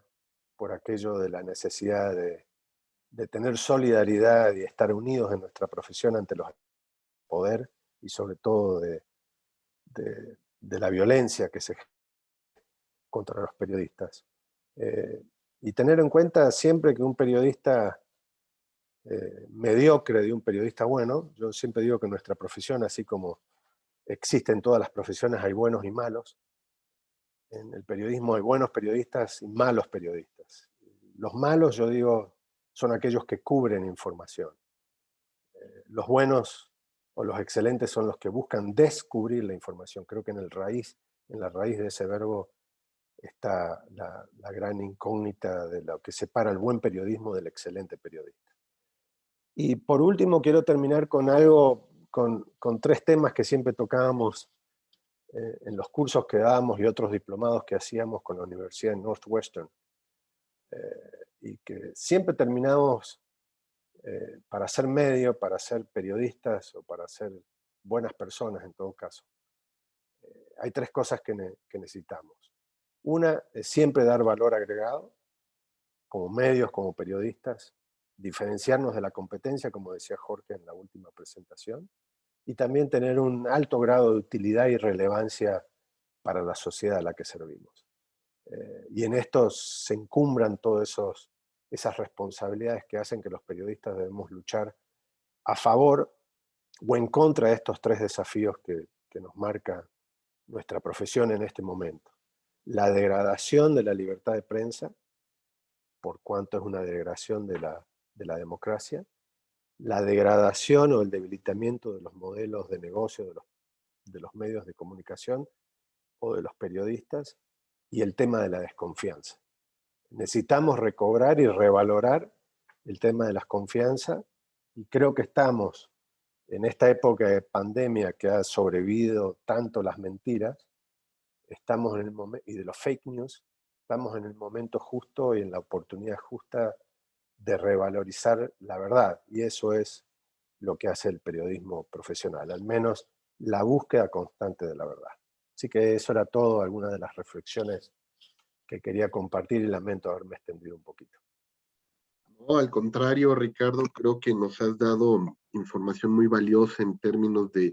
por aquello de la necesidad de tener solidaridad y estar unidos en nuestra profesión ante los poder y sobre todo de la violencia que se ejerce contra los periodistas. Y tener en cuenta siempre que un periodista mediocre de un periodista bueno, yo siempre digo que en nuestra profesión, así como existen todas las profesiones, hay buenos y malos. En el periodismo hay buenos periodistas y malos periodistas. Los malos, yo digo, son aquellos que cubren información. Los buenos o los excelentes son los que buscan descubrir la información. Creo que en la raíz de ese verbo está la gran incógnita de lo que separa el buen periodismo del excelente periodista. Y por último, quiero terminar con algo, con 3 temas que siempre tocábamos en los cursos que dábamos y otros diplomados que hacíamos con la Universidad de Northwestern. Y que siempre terminamos, para ser medio, para ser periodistas o para ser buenas personas en todo caso. Hay 3 cosas que necesitamos. Una es siempre dar valor agregado, como medios, como periodistas, diferenciarnos de la competencia, como decía Jorge en la última presentación, y también tener un alto grado de utilidad y relevancia para la sociedad a la que servimos. Y en esto se encumbran todas esas responsabilidades que hacen que los periodistas debemos luchar a favor o en contra de estos 3 desafíos que nos marca nuestra profesión en este momento. La degradación de la libertad de prensa, por cuanto es una degradación de la democracia, la degradación o el debilitamiento de los modelos de negocio de los medios de comunicación o de los periodistas, y el tema de la desconfianza. Necesitamos recobrar y revalorar el tema de la desconfianza, y creo que estamos en esta época de pandemia que ha sobrevivido tanto las mentiras, estamos en el momento, y de los fake news, estamos en el momento justo y en la oportunidad justa de revalorizar la verdad, y eso es lo que hace el periodismo profesional, al menos la búsqueda constante de la verdad. Así que eso era todo, algunas de las reflexiones que quería compartir, y lamento haberme extendido un poquito. No, al contrario, Ricardo, creo que nos has dado información muy valiosa en términos de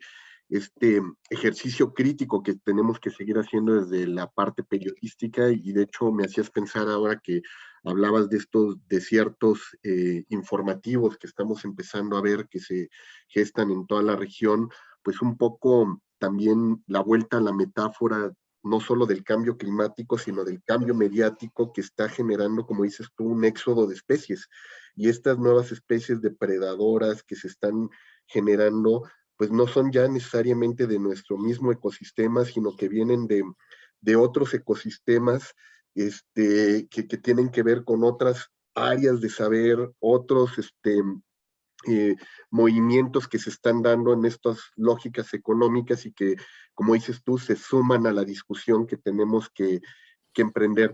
este ejercicio crítico que tenemos que seguir haciendo desde la parte periodística, y de hecho me hacías pensar ahora que hablabas de estos desiertos informativos que estamos empezando a ver que se gestan en toda la región, pues un poco también la vuelta a la metáfora no solo del cambio climático, sino del cambio mediático que está generando, como dices tú, un éxodo de especies. Y estas nuevas especies depredadoras que se están generando, pues no son ya necesariamente de nuestro mismo ecosistema, sino que vienen de otros ecosistemas que tienen que ver con otras áreas de saber, otros movimientos que se están dando en estas lógicas económicas y que, como dices tú, se suman a la discusión que tenemos que emprender.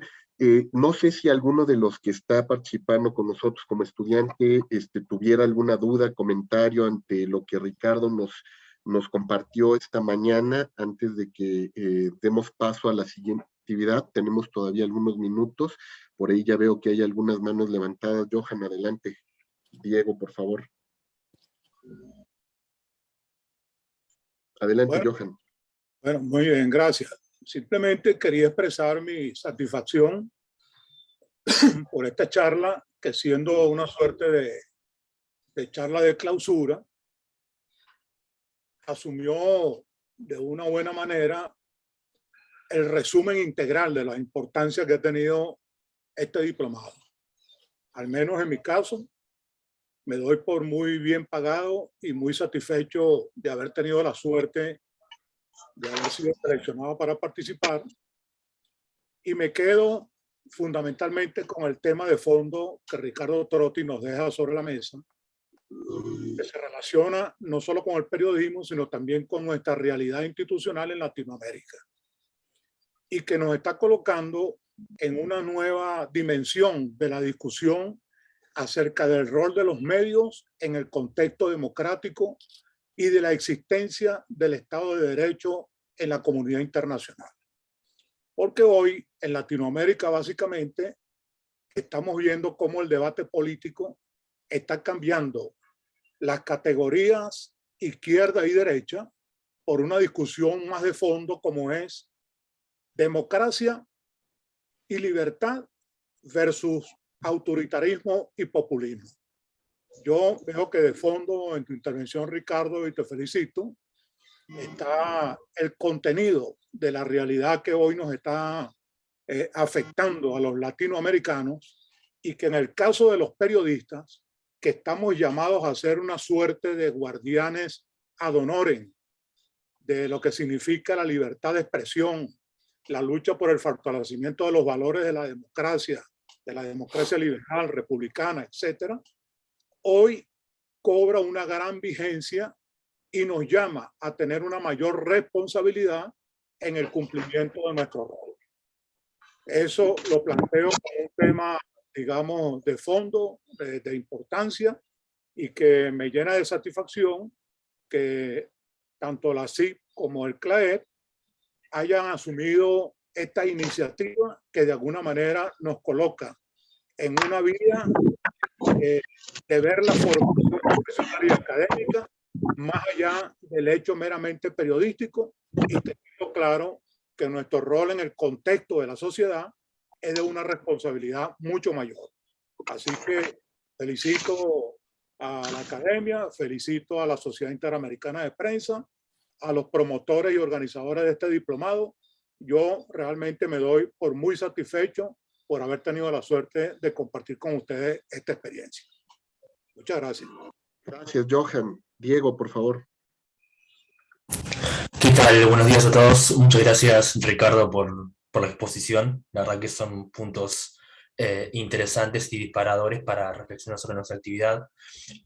No sé si alguno de los que está participando con nosotros como estudiante tuviera alguna duda, comentario ante lo que Ricardo nos compartió esta mañana, antes de que demos paso a la siguiente actividad. Tenemos todavía algunos minutos. Por ahí ya veo que hay algunas manos levantadas. Johan, adelante. Diego, por favor. Adelante, bueno, Johan. Bueno, muy bien, gracias. Simplemente quería expresar mi satisfacción por esta charla, que siendo una suerte de charla de clausura, asumió de una buena manera el resumen integral de la importancia que ha tenido este diplomado. Al menos en mi caso, me doy por muy bien pagado y muy satisfecho de haber tenido la suerte de haber sido seleccionado para participar, y me quedo fundamentalmente con el tema de fondo que Ricardo Trotti nos deja sobre la mesa, que se relaciona no solo con el periodismo, sino también con nuestra realidad institucional en Latinoamérica, y que nos está colocando en una nueva dimensión de la discusión acerca del rol de los medios en el contexto democrático y de la existencia del Estado de Derecho en la comunidad internacional. Porque hoy en Latinoamérica básicamente estamos viendo cómo el debate político está cambiando las categorías izquierda y derecha por una discusión más de fondo como es democracia y libertad versus autoritarismo y populismo. Yo veo que de fondo en tu intervención, Ricardo, y te felicito, está el contenido de la realidad que hoy nos está afectando a los latinoamericanos y que en el caso de los periodistas, que estamos llamados a ser una suerte de guardianes ad honorem de lo que significa la libertad de expresión, la lucha por el fortalecimiento de los valores de la democracia liberal, republicana, etcétera, hoy cobra una gran vigencia y nos llama a tener una mayor responsabilidad en el cumplimiento de nuestro rol. Eso lo planteo como un tema, digamos, de fondo, de importancia, y que me llena de satisfacción que tanto la CIP como el CLAEP hayan asumido esta iniciativa que de alguna manera nos coloca en una vía de ver la formación profesional y académica más allá del hecho meramente periodístico, y teniendo claro que nuestro rol en el contexto de la sociedad es de una responsabilidad mucho mayor. Así que felicito a la academia, felicito a la Sociedad Interamericana de Prensa, a los promotores y organizadores de este diplomado. Yo realmente me doy por muy satisfecho por haber tenido la suerte de compartir con ustedes esta experiencia. Muchas gracias. Gracias, Johan. Diego, por favor. ¿Qué tal? Buenos días a todos. Muchas gracias, Ricardo, por la exposición. La verdad que son puntos interesantes y disparadores para reflexionar sobre nuestra actividad.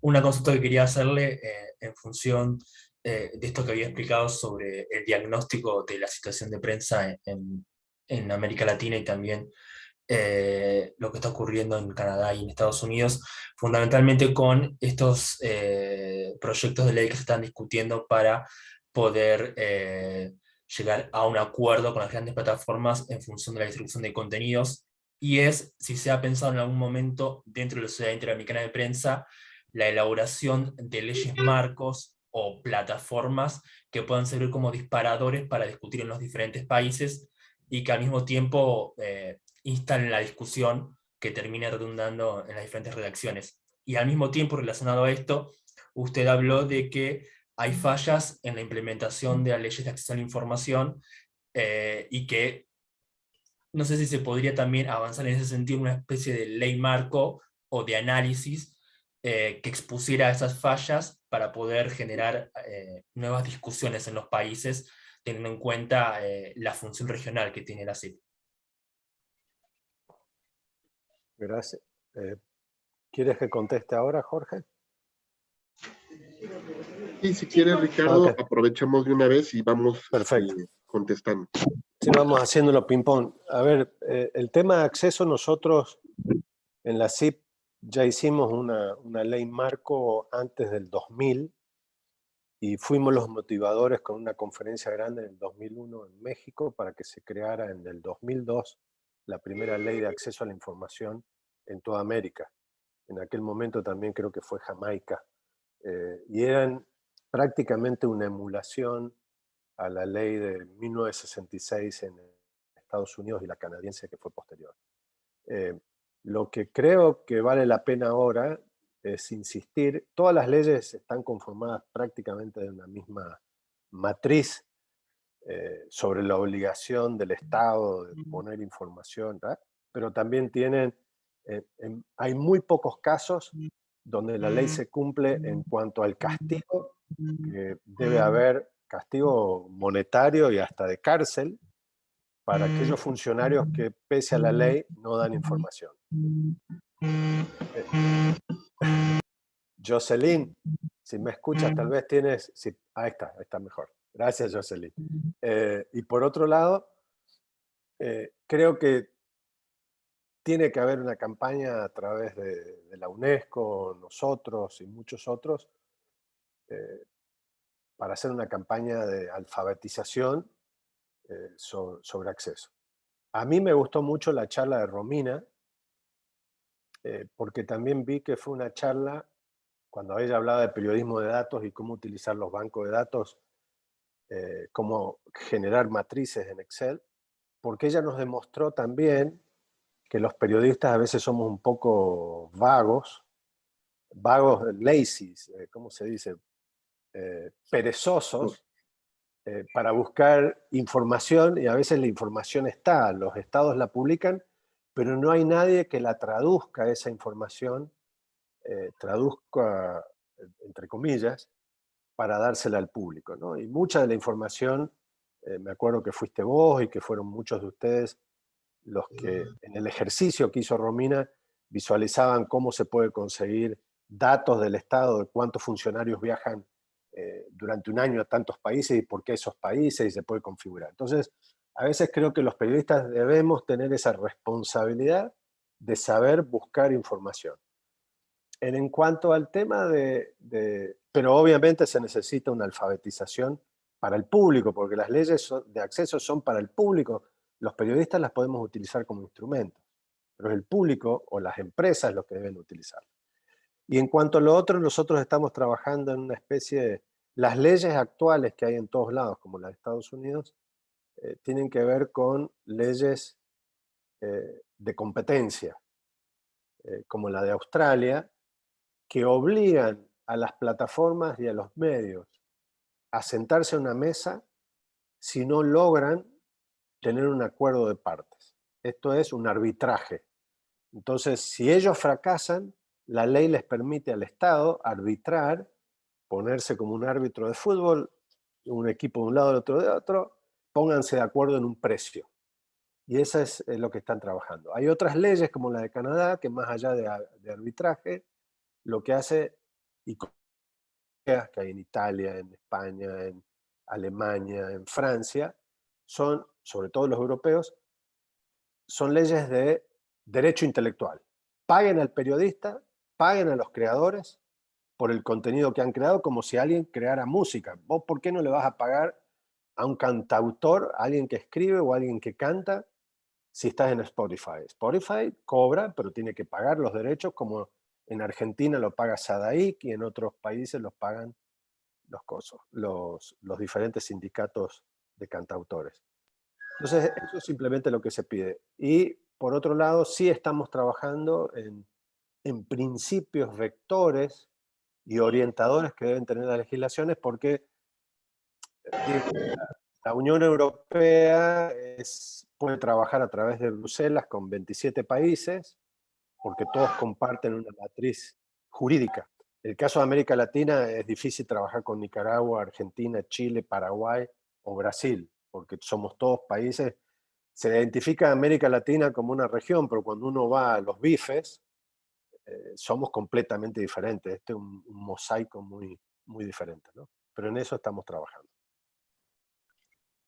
Una consulta que quería hacerle en función de esto que había explicado sobre el diagnóstico de la situación de prensa en América Latina y también lo que está ocurriendo en Canadá y en Estados Unidos, fundamentalmente con estos proyectos de ley que se están discutiendo para poder llegar a un acuerdo con las grandes plataformas en función de la distribución de contenidos, y es si se ha pensado en algún momento dentro de la Sociedad Interamericana de Prensa la elaboración de leyes marcos o plataformas que puedan servir como disparadores para discutir en los diferentes países y que al mismo tiempo instalen la discusión que termine redundando en las diferentes redacciones. Y al mismo tiempo, relacionado a esto, usted habló de que hay fallas en la implementación de las leyes de acceso a la información y que no sé si se podría también avanzar en ese sentido una especie de ley marco o de análisis que expusiera esas fallas para poder generar nuevas discusiones en los países, teniendo en cuenta la función regional que tiene la CIP. Gracias. ¿Quieres que conteste ahora, Jorge? Sí, si quieres, Ricardo, Okay. aprovechamos de una vez y vamos contestando. Sí, vamos haciéndolo ping-pong. A ver, el tema de acceso, nosotros en la CIP ya hicimos una ley marco antes del 2000 y fuimos los motivadores con una conferencia grande en el 2001 en México para que se creara en el 2002 la primera ley de acceso a la información en toda América. En aquel momento también creo que fue Jamaica. Y eran prácticamente una emulación a la ley de 1966 en Estados Unidos y la canadiense que fue posterior. Lo que creo que vale la pena ahora es insistir, todas las leyes están conformadas prácticamente de una misma matriz sobre la obligación del Estado de poner información, ¿verdad? Pero también tienen, hay muy pocos casos donde la ley se cumple en cuanto al castigo, que debe haber castigo monetario y hasta de cárcel para aquellos funcionarios que pese a la ley no dan información. Jocelyn, si me escuchas, tal vez tienes... Sí, ahí está mejor. Gracias, Jocelyn. Y por otro lado, creo que tiene que haber una campaña a través de la UNESCO, nosotros y muchos otros, para hacer una campaña de alfabetización sobre acceso. A mí me gustó mucho la charla de Romina, porque también vi que fue una charla, cuando ella hablaba de periodismo de datos y cómo utilizar los bancos de datos, cómo generar matrices en Excel, porque ella nos demostró también que los periodistas a veces somos un poco vagos, lazy, ¿cómo se dice? Perezosos, para buscar información, y a veces la información está, los estados la publican, pero no hay nadie que la traduzca esa información, traduzca, entre comillas, para dársela al público, ¿no? Y mucha de la información, me acuerdo que fuiste vos y que fueron muchos de ustedes los que en el ejercicio que hizo Romina visualizaban cómo se puede conseguir datos del Estado de cuántos funcionarios viajan durante un año a tantos países y por qué esos países, y se puede configurar. Entonces, a veces creo que los periodistas debemos tener esa responsabilidad de saber buscar información. En cuanto al tema pero obviamente se necesita una alfabetización para el público, porque las leyes de acceso son para el público. Los periodistas las podemos utilizar como instrumentos, pero es el público o las empresas los que deben utilizarlas. Y en cuanto a lo otro, nosotros estamos trabajando en una especie de... Las leyes actuales que hay en todos lados, como la de Estados Unidos, tienen que ver con leyes de competencia, como la de Australia, que obligan a las plataformas y a los medios a sentarse a una mesa si no logran tener un acuerdo de partes. Esto es un arbitraje. Entonces, si ellos fracasan, la ley les permite al Estado arbitrar, ponerse como un árbitro de fútbol, un equipo de un lado, el otro de otro, pónganse de acuerdo en un precio. Y eso es lo que están trabajando. Hay otras leyes como la de Canadá, que más allá de arbitraje, lo que hace, y que hay en Italia, en España, en Alemania, en Francia, son, sobre todo los europeos, son leyes de derecho intelectual. Paguen al periodista, paguen a los creadores por el contenido que han creado, como si alguien creara música. ¿Vos por qué no le vas a pagar a un cantautor, a alguien que escribe o a alguien que canta, si estás en Spotify? Spotify cobra, pero tiene que pagar los derechos, como en Argentina lo paga Sadaic y en otros países los pagan los diferentes sindicatos de cantautores. Entonces, eso es simplemente lo que se pide. Y por otro lado, sí estamos trabajando en principios rectores y orientadores que deben tener las legislaciones, porque la Unión Europea puede trabajar a través de Bruselas con 27 países, porque todos comparten una matriz jurídica. En el caso de América Latina es difícil trabajar con Nicaragua, Argentina, Chile, Paraguay o Brasil, porque somos todos países. Se identifica a América Latina como una región, pero cuando uno va a los bifes, somos completamente diferentes. Este es un mosaico muy, muy diferente, ¿no? Pero en eso estamos trabajando.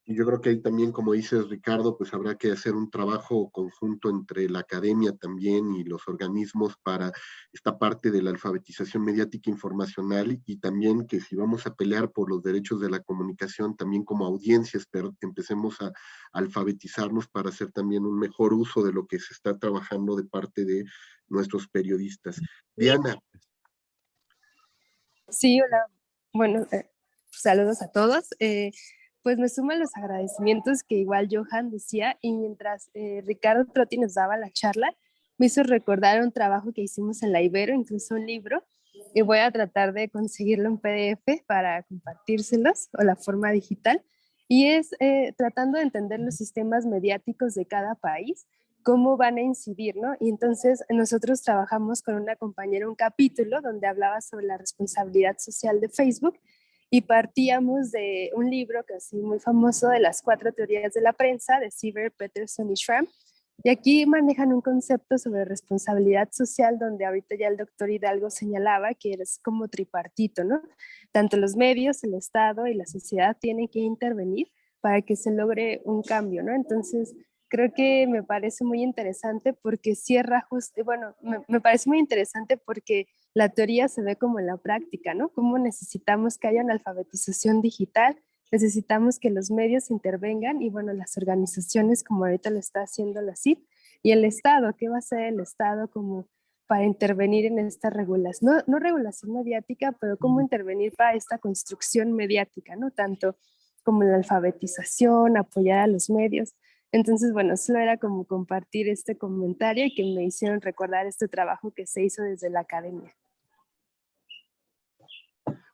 Y yo creo que ahí también, como dices, Ricardo, pues habrá que hacer un trabajo conjunto entre la academia también y los organismos para esta parte de la alfabetización mediática informacional, y también que si vamos a pelear por los derechos de la comunicación, también como audiencias empecemos a alfabetizarnos para hacer también un mejor uso de lo que se está trabajando de parte de nuestros periodistas. Diana. Sí, hola. Bueno, saludos a todos. Pues me suman los agradecimientos que igual Johan decía, y mientras Ricardo Trotti nos daba la charla, me hizo recordar un trabajo que hicimos en la Ibero, incluso un libro, y voy a tratar de conseguirlo en PDF para compartírselos o la forma digital, y es tratando de entender los sistemas mediáticos de cada país, cómo van a incidir, ¿no? Y entonces nosotros trabajamos con una compañera un capítulo donde hablaba sobre la responsabilidad social de Facebook, y partíamos de un libro que es muy famoso, de las 4 teorías de la prensa, de Siever, Peterson y Schramm. Y aquí manejan un concepto sobre responsabilidad social, donde ahorita ya el doctor Hidalgo señalaba que es como tripartito, ¿no? Tanto los medios, el Estado y la sociedad tienen que intervenir para que se logre un cambio, ¿no? Entonces, creo que me parece muy interesante porque cierra justo, bueno, me parece muy interesante porque la teoría se ve como en la práctica, ¿no? Cómo necesitamos que haya una alfabetización digital, necesitamos que los medios intervengan y bueno, las organizaciones como ahorita lo está haciendo la CIP y el Estado, ¿qué va a hacer el Estado como para intervenir en esta regulación? No regulación mediática, pero cómo intervenir para esta construcción mediática, ¿no? Tanto como la alfabetización, apoyar a los medios. Entonces, bueno, solo era como compartir este comentario y que me hicieron recordar este trabajo que se hizo desde la academia.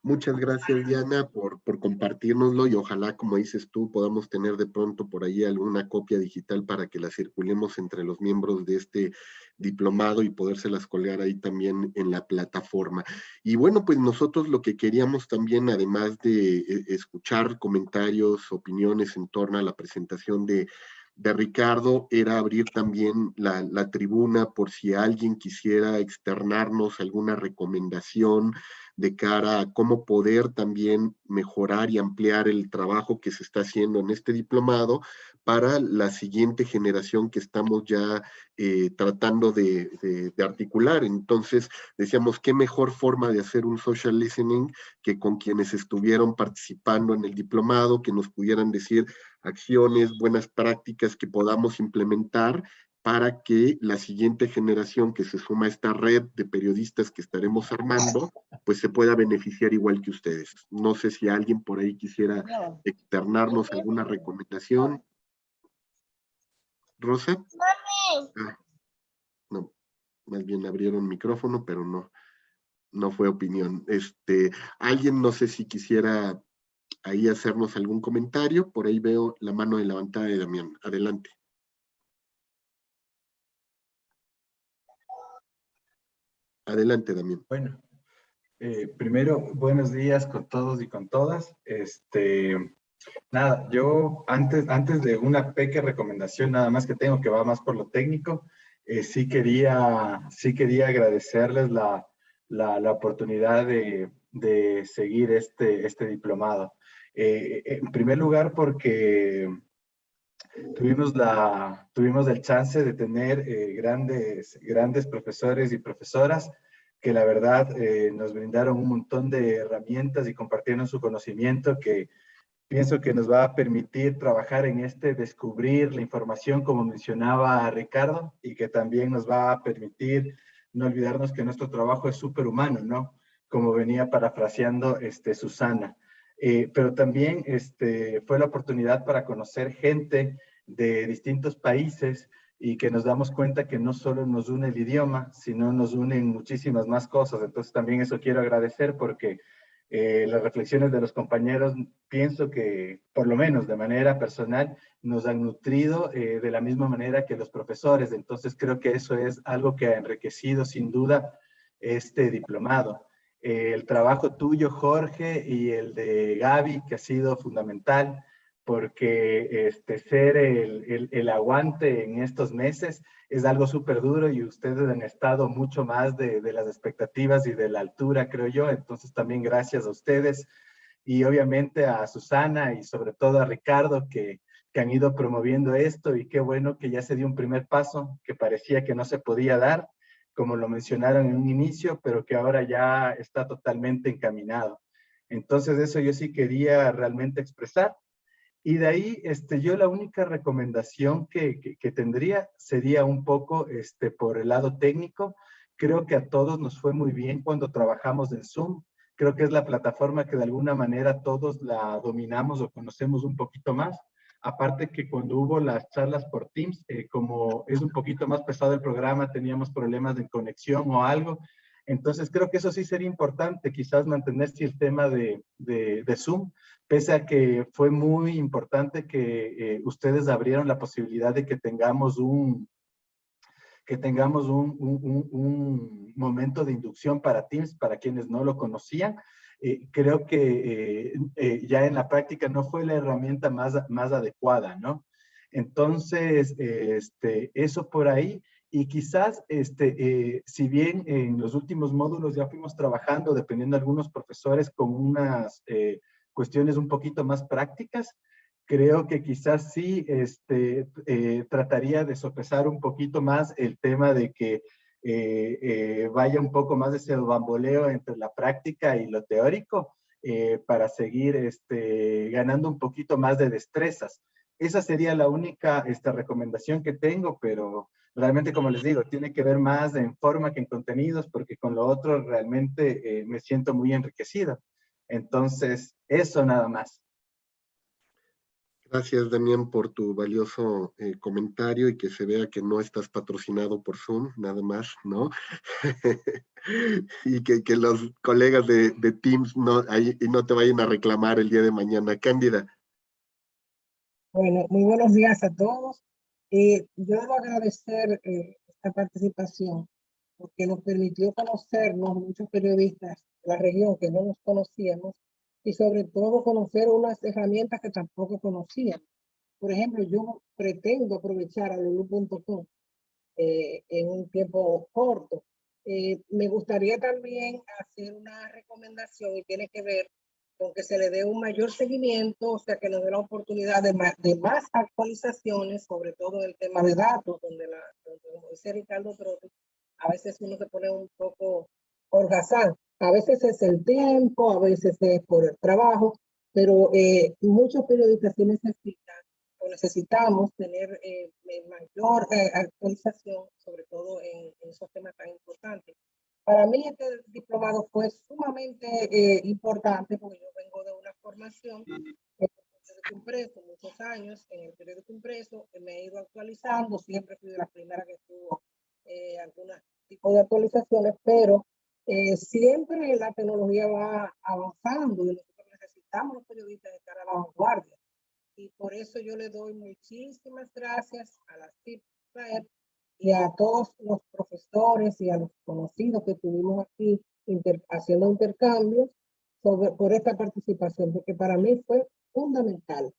Muchas gracias, Diana, por compartirnoslo y ojalá, como dices tú, podamos tener de pronto por ahí alguna copia digital para que la circulemos entre los miembros de este diplomado y podérselas colgar ahí también en la plataforma. Y bueno, pues nosotros lo que queríamos también, además de escuchar comentarios, opiniones en torno a la presentación de Ricardo, era abrir también la tribuna por si alguien quisiera externarnos alguna recomendación de cara a cómo poder también mejorar y ampliar el trabajo que se está haciendo en este diplomado para la siguiente generación que estamos ya tratando de articular. Entonces, decíamos, qué mejor forma de hacer un social listening que con quienes estuvieron participando en el diplomado, que nos pudieran decir acciones, buenas prácticas que podamos implementar para que la siguiente generación que se suma a esta red de periodistas que estaremos armando, pues se pueda beneficiar igual que ustedes. No sé si alguien por ahí quisiera externarnos alguna recomendación. ¿Rosa? Ah, no, más bien abrieron micrófono, pero no fue opinión. Alguien no sé si quisiera ahí hacernos algún comentario. Por ahí veo la mano levantada de Damián. Adelante. Adelante, Damián. Bueno, primero, buenos días con todos y con todas. Nada, yo antes de una pequeña recomendación, nada más que tengo que va más por lo técnico, sí quería agradecerles la oportunidad de seguir este diplomado. En primer lugar, porque tuvimos el chance de tener grandes profesores y profesoras que la verdad nos brindaron un montón de herramientas y compartieron su conocimiento que pienso que nos va a permitir trabajar en descubrir la información, como mencionaba Ricardo, y que también nos va a permitir no olvidarnos que nuestro trabajo es superhumano, ¿no? Como venía parafraseando Susana. Pero también fue la oportunidad para conocer gente de distintos países y que nos damos cuenta que no solo nos une el idioma, sino nos unen muchísimas más cosas. Entonces también eso quiero agradecer porque las reflexiones de los compañeros, pienso que, por lo menos de manera personal, nos han nutrido de la misma manera que los profesores. Entonces, creo que eso es algo que ha enriquecido, sin duda, este diplomado. El trabajo tuyo, Jorge, y el de Gaby, que ha sido fundamental, porque ser el aguante en estos meses es algo súper duro y ustedes han estado mucho más de las expectativas y de la altura, creo yo. Entonces también gracias a ustedes y obviamente a Susana y sobre todo a Ricardo que han ido promoviendo esto y qué bueno que ya se dio un primer paso que parecía que no se podía dar, como lo mencionaron en un inicio, pero que ahora ya está totalmente encaminado. Entonces eso yo sí quería realmente expresar. Y de ahí, yo la única recomendación que tendría sería un poco por el lado técnico. Creo que a todos nos fue muy bien cuando trabajamos en Zoom. Creo que es la plataforma que de alguna manera todos la dominamos o conocemos un poquito más. Aparte que cuando hubo las charlas por Teams, como es un poquito más pesado el programa, teníamos problemas de conexión o algo. Entonces creo que eso sí sería importante, quizás mantenerse el tema de Zoom, pese a que fue muy importante que ustedes abrieron la posibilidad de que tengamos un momento de inducción para Teams, para quienes no lo conocían. Creo que ya en la práctica no fue la herramienta más adecuada, ¿no? Entonces, eso por ahí. Y quizás, si bien en los últimos módulos ya fuimos trabajando, dependiendo de algunos profesores, con unas cuestiones un poquito más prácticas, creo que quizás sí trataría de sopesar un poquito más el tema de que vaya un poco más de ese bamboleo entre la práctica y lo teórico para seguir ganando un poquito más de destrezas. Esa sería la única recomendación que tengo, pero realmente, como les digo, tiene que ver más en forma que en contenidos, porque con lo otro realmente me siento muy enriquecido. Entonces, eso nada más. Gracias, Damián, por tu valioso comentario y que se vea que no estás patrocinado por Zoom, nada más, ¿no? Y que los colegas de Teams no te vayan a reclamar el día de mañana. Cándida. Bueno, muy buenos días a todos. Yo debo agradecer esta participación porque nos permitió conocernos muchos periodistas de la región que no nos conocíamos y sobre todo conocer unas herramientas que tampoco conocíamos. Por ejemplo, yo pretendo aprovechar a lulu.com en un tiempo corto. Me gustaría también hacer una recomendación y tiene que ver con que se le dé un mayor seguimiento, o sea, que nos dé la oportunidad de más actualizaciones, sobre todo el tema de datos, donde como dice Ricardo Trotti, a veces uno se pone un poco holgazán. A veces es el tiempo, a veces es por el trabajo, pero muchos periodistas sí necesitamos tener mayor actualización, sobre todo en esos temas tan importantes. Para mí este diplomado fue sumamente importante porque yo vengo de una formación en el periódico impreso, muchos años en el periódico impreso, me he ido actualizando, siempre fui de las primeras que tuvo algún tipo de actualizaciones, pero siempre la tecnología va avanzando y nosotros necesitamos los periodistas estar a la vanguardia. Y por eso yo le doy muchísimas gracias a la CIP y a todos los profesores y a los conocidos que tuvimos aquí haciendo intercambios por esta participación, porque para mí fue fundamental.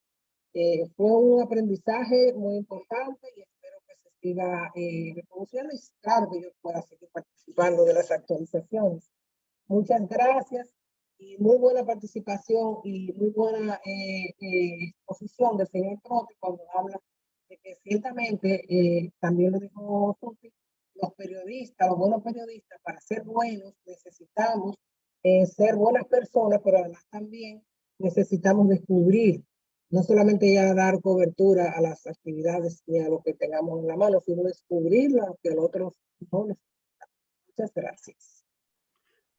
Fue un aprendizaje muy importante y espero que se siga reproduciendo y claro que yo pueda seguir participando de las actualizaciones. Muchas gracias y muy buena participación y muy buena exposición del señor Trotti cuando habla de que ciertamente, también lo dijo Susi, los periodistas, los buenos periodistas, para ser buenos necesitamos ser buenas personas, pero además también necesitamos descubrir, no solamente ya dar cobertura a las actividades ni a lo que tengamos en la mano, sino descubrirlo que los otros no necesitan. Muchas gracias.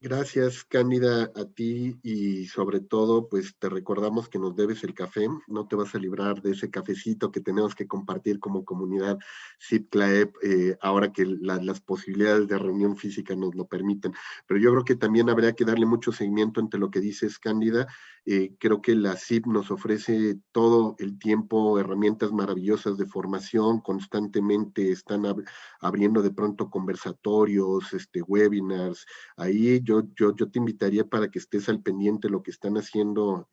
Gracias, Cándida, a ti y sobre todo, pues te recordamos que nos debes el café, no te vas a librar de ese cafecito que tenemos que compartir como comunidad CIP-CLAEP, ahora que las posibilidades de reunión física nos lo permiten. Pero yo creo que también habría que darle mucho seguimiento ante lo que dices, Cándida. Creo que la CIP nos ofrece todo el tiempo herramientas maravillosas de formación, constantemente están abriendo de pronto conversatorios, webinars. Ahí yo te invitaría para que estés al pendiente de lo que están haciendo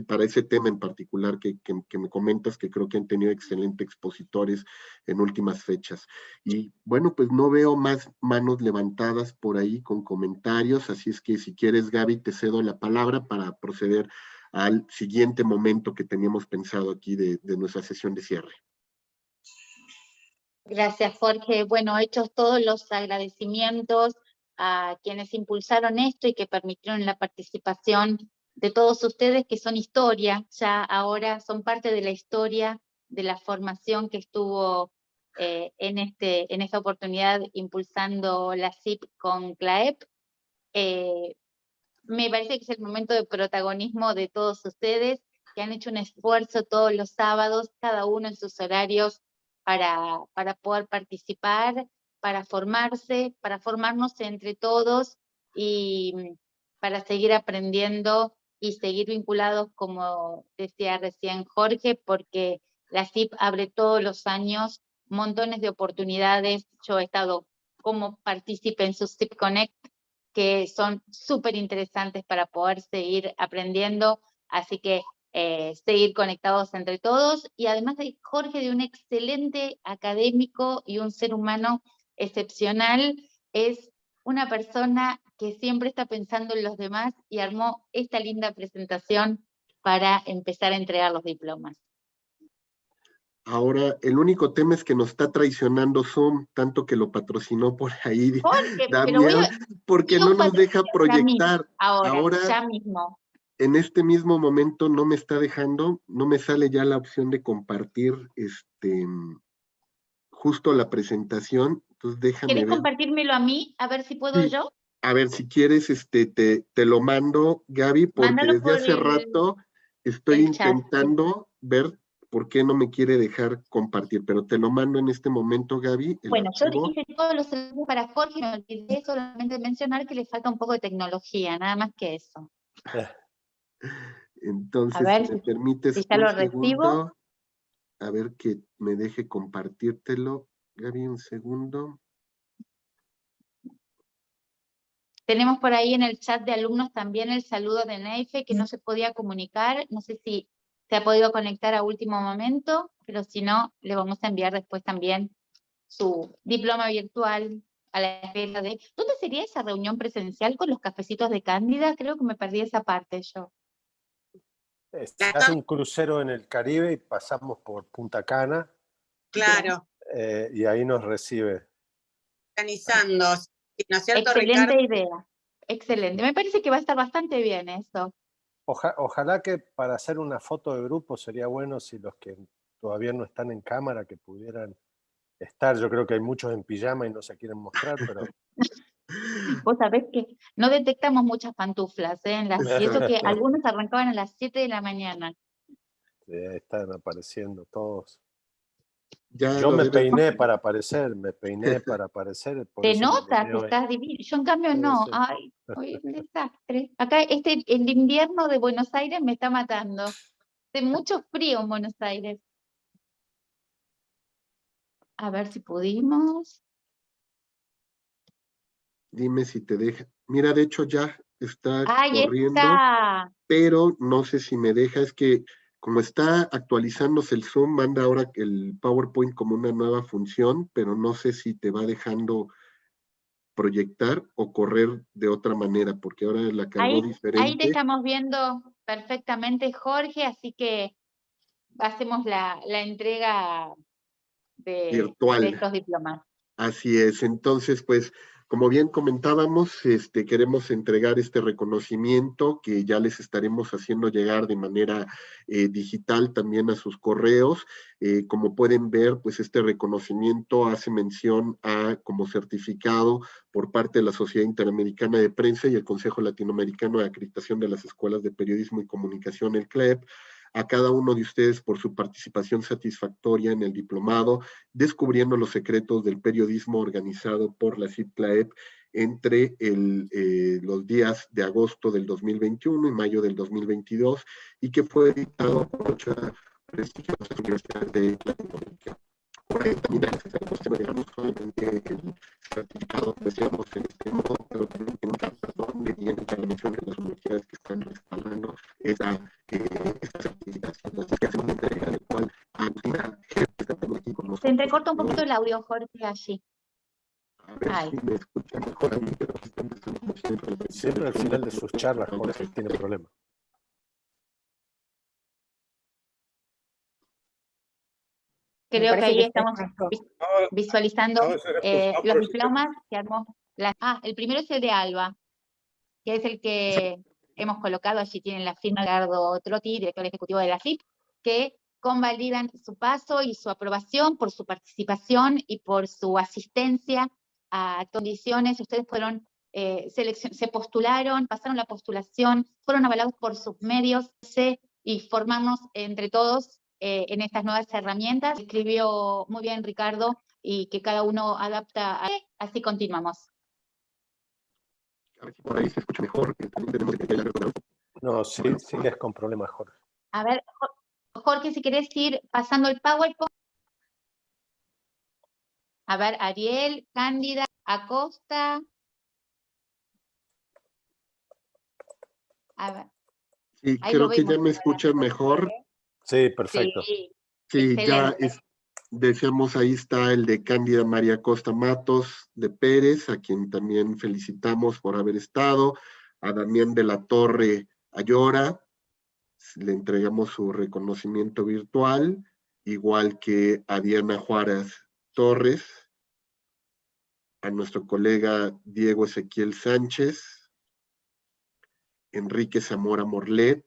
para ese tema en particular que me comentas, que creo que han tenido excelentes expositores en últimas fechas. Y bueno, pues no veo más manos levantadas por ahí con comentarios, así es que si quieres, Gaby, te cedo la palabra para proceder al siguiente momento que teníamos pensado aquí de nuestra sesión de cierre. Gracias, Jorge. Bueno, hechos todos los agradecimientos a quienes impulsaron esto y que permitieron la participación de todos ustedes, que son historia, ya ahora son parte de la historia de la formación que estuvo en esta oportunidad impulsando la CIP con CLAEP. Me parece que es el momento de protagonismo de todos ustedes, que han hecho un esfuerzo todos los sábados, cada uno en sus horarios, para poder participar, para formarse, para formarnos entre todos y para seguir aprendiendo y seguir vinculados, como decía recién Jorge, porque la CIP abre todos los años montones de oportunidades. Yo he estado como partícipe en su CIP Connect, que son súper interesantes para poder seguir aprendiendo, así que seguir conectados entre todos, y además de Jorge, de un excelente académico y un ser humano excepcional, es una persona que siempre está pensando en los demás y armó esta linda presentación para empezar a entregar los diplomas. Ahora, el único tema es que nos está traicionando Zoom, tanto que lo patrocinó por ahí Porque, Damián, porque no nos deja proyectar. Ahora, ya mismo. En este mismo momento no me está dejando, no me sale ya la opción de compartir justo la presentación. Entonces déjame ¿Quieres ver. compartírmelo a mí? A ver si puedo Sí. yo. A ver, si quieres, te lo mando, Gaby, porque Mándalo desde por hace rato estoy el chat, intentando ver por qué no me quiere dejar compartir, pero te lo mando en este momento, Gaby. Bueno, yo hice todos los enlaces para Jorge, me olvidé solamente mencionar que le falta un poco de tecnología, nada más que eso. Entonces, a ver, si me permites si ya un lo segundo, recibo. a ver que me deje compartírtelo. Gaby, un segundo. Tenemos por ahí en el chat de alumnos también el saludo de Neife, que no se podía comunicar. No sé si se ha podido conectar a último momento, pero si no, le vamos a enviar después también su diploma virtual a la escuela de... ¿Dónde sería esa reunión presencial con los cafecitos de Cándida? Creo que me perdí esa parte yo. Se hace un crucero en el Caribe y pasamos por Punta Cana. Claro. Y ahí nos recibe. Organizando. ¿No es cierto, Excelente Ricardo? idea. Excelente. Me parece que va a estar bastante bien eso. Ojalá que para hacer una foto de grupo sería bueno si los que todavía no están en cámara que pudieran estar. Yo creo que hay muchos en pijama y no se quieren mostrar, pero... Vos sabés que no detectamos muchas pantuflas, y eso que algunos arrancaban a las 7 de la mañana. Sí, están apareciendo todos. Ya yo me peiné para aparecer, por Te eso notas, estás divino. Yo en cambio no. Ay, hoy un desastre. Acá el invierno de Buenos Aires me está matando. Hace mucho frío en Buenos Aires. A ver si pudimos. Dime si te deja. Mira, de hecho ya está ¡Ahí corriendo, está! pero no sé si me deja. Es que como está actualizándose el Zoom, manda ahora el PowerPoint como una nueva función, pero no sé si te va dejando proyectar o correr de otra manera, porque ahora la cargó diferente. Ahí te estamos viendo perfectamente, Jorge, así que hacemos la entrega virtual. de estos diplomas. Así es. Entonces, pues, como bien comentábamos, queremos entregar este reconocimiento que ya les estaremos haciendo llegar de manera digital también a sus correos. Como pueden ver, pues este reconocimiento hace mención a como certificado por parte de la Sociedad Interamericana de Prensa y el Consejo Latinoamericano de Acreditación de las Escuelas de Periodismo y Comunicación, el CLEP, a cada uno de ustedes por su participación satisfactoria en el diplomado, descubriendo los secretos del periodismo organizado por la CIPCLAEP entre los días de agosto del 2021 y mayo del 2022, y que fue editado por 8 prestigiosas universidades de Latinoamérica. Por ahí también no solamente el certificado que decíamos en este modo, pero también en un perdón, le tienen que mencionar las universidades que están respaldando esta certificación. Así que hacemos una entrega en la cual Agustina está también aquí con nosotros. Se entrecorta un poquito el audio, Jorge, allí. A ver si me escuchan mejor a mí, pero siempre al final de sus charlas, Jorge tiene problemas. Creo que ahí estamos visualizando los diplomas que armó. El primero es el de Alba, que es el que hemos colocado, allí tienen la firma de Edgardo Trotti, director ejecutivo de la CIP, que convalidan su paso y su aprobación por su participación y por su asistencia a condiciones. Ustedes fueron, se postularon, pasaron la postulación, fueron avalados por sus medios y formarnos entre todos en estas nuevas herramientas. Escribió muy bien Ricardo y que cada uno adapta, así continuamos. A ver si por ahí se escucha mejor. No, sí, sigues con problemas, Jorge. A ver, Jorge, si querés ir pasando el PowerPoint. A ver, Ariel, Cándida, Acosta. A ver. Sí, creo que ya me escuchan mejor. Sí, perfecto. Sí, ya decíamos, ahí está el de Cándida María Costa Matos de Pérez, a quien también felicitamos por haber estado, a Damián de la Torre Ayora, le entregamos su reconocimiento virtual, igual que a Diana Juárez Torres, a nuestro colega Diego Ezequiel Sánchez, Enrique Zamora Morlet,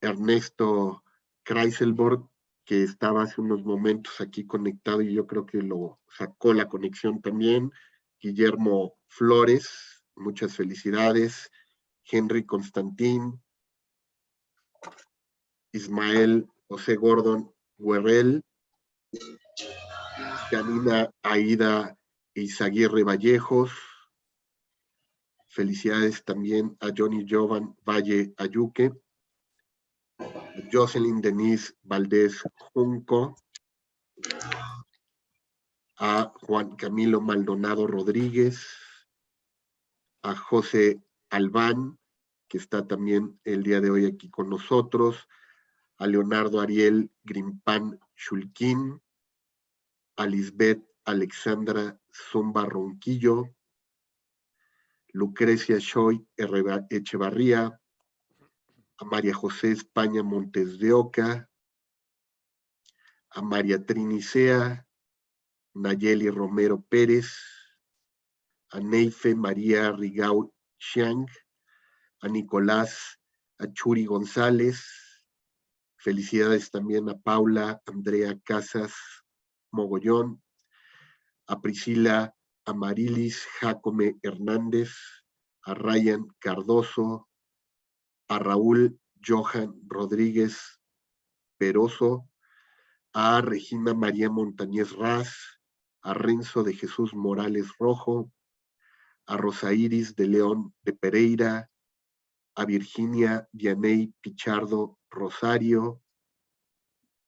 Ernesto Kreiselborg, que estaba hace unos momentos aquí conectado y yo creo que lo sacó la conexión también, Guillermo Flores, muchas felicidades, Henry Constantín, Ismael José Gordon Guerrel, Janina Aida Izaguirre Vallejos, felicidades también a Johnny Jovan Valle Ayuque, Jocelyn Denise Valdés Junco, a Juan Camilo Maldonado Rodríguez, a José Albán, que está también el día de hoy aquí con nosotros, a Leonardo Ariel Grimpán Chulquín, a Lisbeth Alexandra Zumba Ronquillo, Lucrecia Shoy Echevarría, a María José España Montes de Oca, a María Trinicea, Nayeli Romero Pérez, a Neife María Rigau Chiang, a Nicolás Achuri González, felicidades también a Paula Andrea Casas Mogollón, a Priscila Amarilis Jacome Hernández, a Ryan Cardoso, a Raúl Johan Rodríguez Peroso, a Regina María Montañez Raz, a Renzo de Jesús Morales Rojo, a Rosa Iris de León de Pereira, a Virginia Dianey Pichardo Rosario.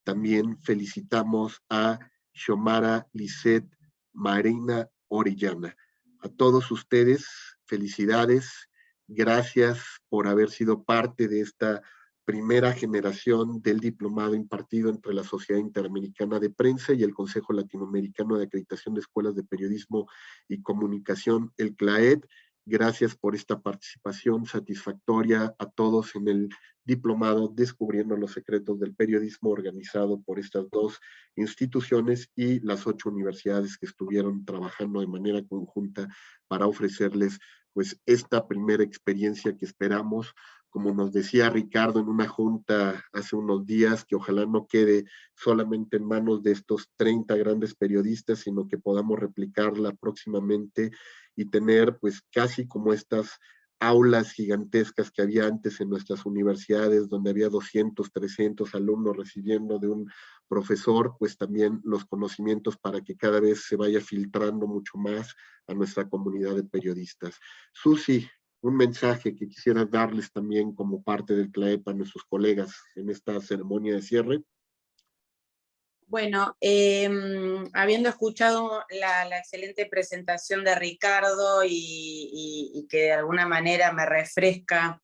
También felicitamos a Xiomara Lisset Marina Orellana. A todos ustedes, felicidades. Gracias por haber sido parte de esta primera generación del diplomado impartido entre la Sociedad Interamericana de Prensa y el Consejo Latinoamericano de Acreditación de Escuelas de Periodismo y Comunicación, el CLAED. Gracias por esta participación satisfactoria a todos en el diplomado Descubriendo los Secretos del Periodismo, organizado por estas dos instituciones y las 8 universidades que estuvieron trabajando de manera conjunta para ofrecerles pues esta primera experiencia que esperamos, como nos decía Ricardo en una junta hace unos días, que ojalá no quede solamente en manos de estos 30 grandes periodistas, sino que podamos replicarla próximamente y tener pues casi como estas aulas gigantescas que había antes en nuestras universidades, donde había 200, 300 alumnos recibiendo de un profesor, pues también los conocimientos para que cada vez se vaya filtrando mucho más a nuestra comunidad de periodistas. Susi, un mensaje que quisieras darles también como parte del CLAEP a nuestros colegas en esta ceremonia de cierre. Bueno, habiendo escuchado la excelente presentación de Ricardo y que de alguna manera me refresca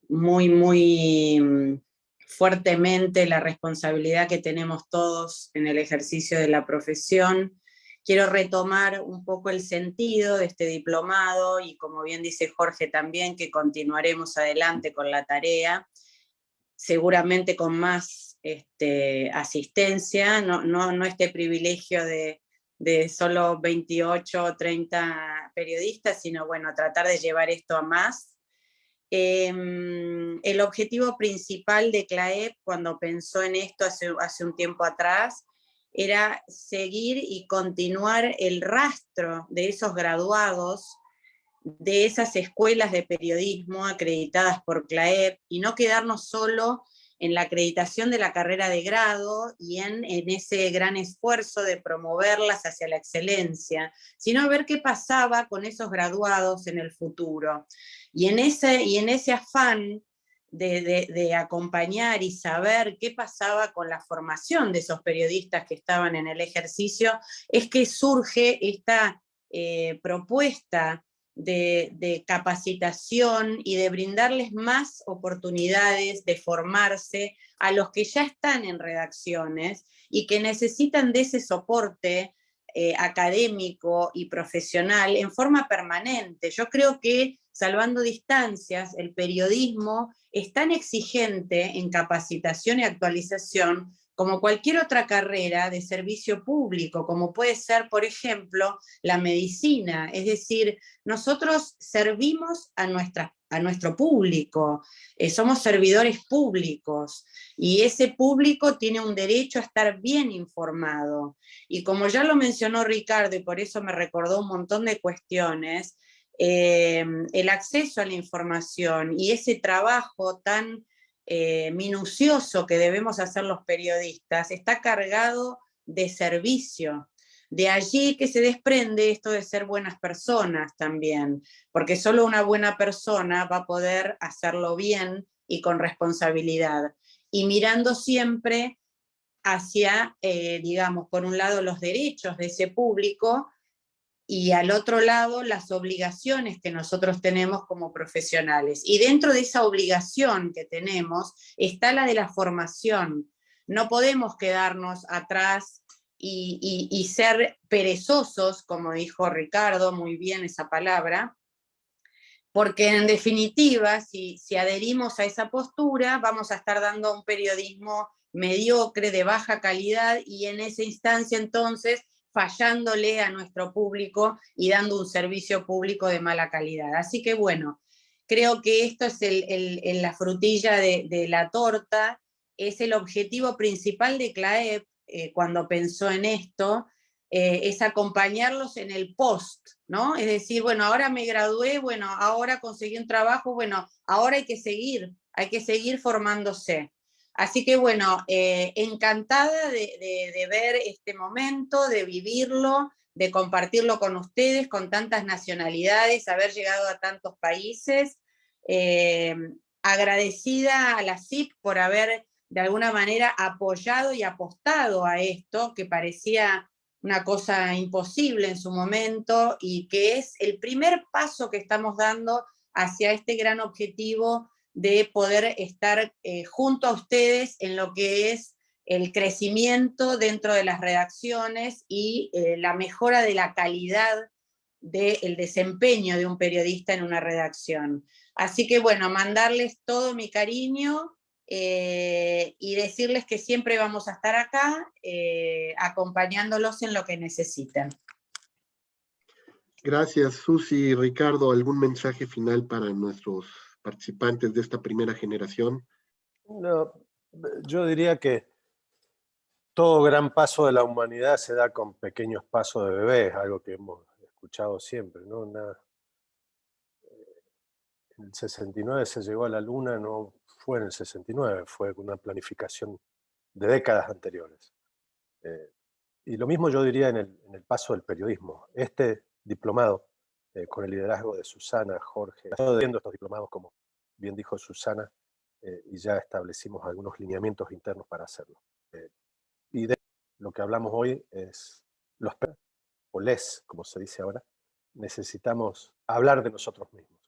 muy fuertemente la responsabilidad que tenemos todos en el ejercicio de la profesión, quiero retomar un poco el sentido de este diplomado y, como bien dice Jorge también, que continuaremos adelante con la tarea, seguramente con más asistencia, no este privilegio de solo 28 o 30 periodistas, sino bueno, tratar de llevar esto a más. El objetivo principal de CLAEP, cuando pensó en esto hace un tiempo atrás, era seguir y continuar el rastro de esos graduados de esas escuelas de periodismo acreditadas por CLAEP y no quedarnos solo en la acreditación de la carrera de grado y en ese gran esfuerzo de promoverlas hacia la excelencia, sino ver qué pasaba con esos graduados en el futuro. Y en ese afán de acompañar y saber qué pasaba con la formación de esos periodistas que estaban en el ejercicio, es que surge esta propuesta de capacitación y de brindarles más oportunidades de formarse a los que ya están en redacciones y que necesitan de ese soporte académico y profesional en forma permanente. Yo creo que, salvando distancias, el periodismo es tan exigente en capacitación y actualización como cualquier otra carrera de servicio público, como puede ser, por ejemplo, la medicina. Es decir, nosotros servimos a nuestro público, somos servidores públicos, y ese público tiene un derecho a estar bien informado. Y como ya lo mencionó Ricardo, y por eso me recordó un montón de cuestiones, el acceso a la información y ese trabajo tan minucioso que debemos hacer los periodistas está cargado de servicio. De allí que se desprende esto de ser buenas personas también, porque solo una buena persona va a poder hacerlo bien y con responsabilidad, y mirando siempre hacia, digamos, por un lado los derechos de ese público, y al otro lado las obligaciones que nosotros tenemos como profesionales. Y dentro de esa obligación que tenemos está la de la formación. No podemos quedarnos atrás y ser perezosos, como dijo Ricardo, muy bien esa palabra, porque en definitiva, si adherimos a esa postura, vamos a estar dando un periodismo mediocre, de baja calidad, y en esa instancia entonces fallándole a nuestro público y dando un servicio público de mala calidad. Así que bueno, creo que esto es la frutilla de la torta, es el objetivo principal de CLAEP cuando pensó en esto, es acompañarlos en el post, ¿no? Es decir, bueno, ahora me gradué, bueno, ahora conseguí un trabajo, bueno, ahora hay que seguir formándose. Así que bueno, encantada de ver este momento, de vivirlo, de compartirlo con ustedes, con tantas nacionalidades, haber llegado a tantos países. Agradecida a la CIP por haber de alguna manera apoyado y apostado a esto, que parecía una cosa imposible en su momento, y que es el primer paso que estamos dando hacia este gran objetivo de poder estar junto a ustedes en lo que es el crecimiento dentro de las redacciones y la mejora de la calidad del desempeño de un periodista en una redacción. Así que bueno, mandarles todo mi cariño y decirles que siempre vamos a estar acá acompañándolos en lo que necesiten. Gracias, Susi y Ricardo. ¿Algún mensaje final para nuestros participantes de esta primera generación? No, yo diría que todo gran paso de la humanidad se da con pequeños pasos de bebés, algo que hemos escuchado siempre, ¿no? En el 69 se llegó a la Luna, no fue en el 69, fue una planificación de décadas anteriores. Y lo mismo yo diría en el paso del periodismo. Este diplomado, con el liderazgo de Susana, Jorge, estoy viendo estos diplomados, como bien dijo Susana, y ya establecimos algunos lineamientos internos para hacerlo. Y de lo que hablamos hoy es como se dice ahora, necesitamos hablar de nosotros mismos.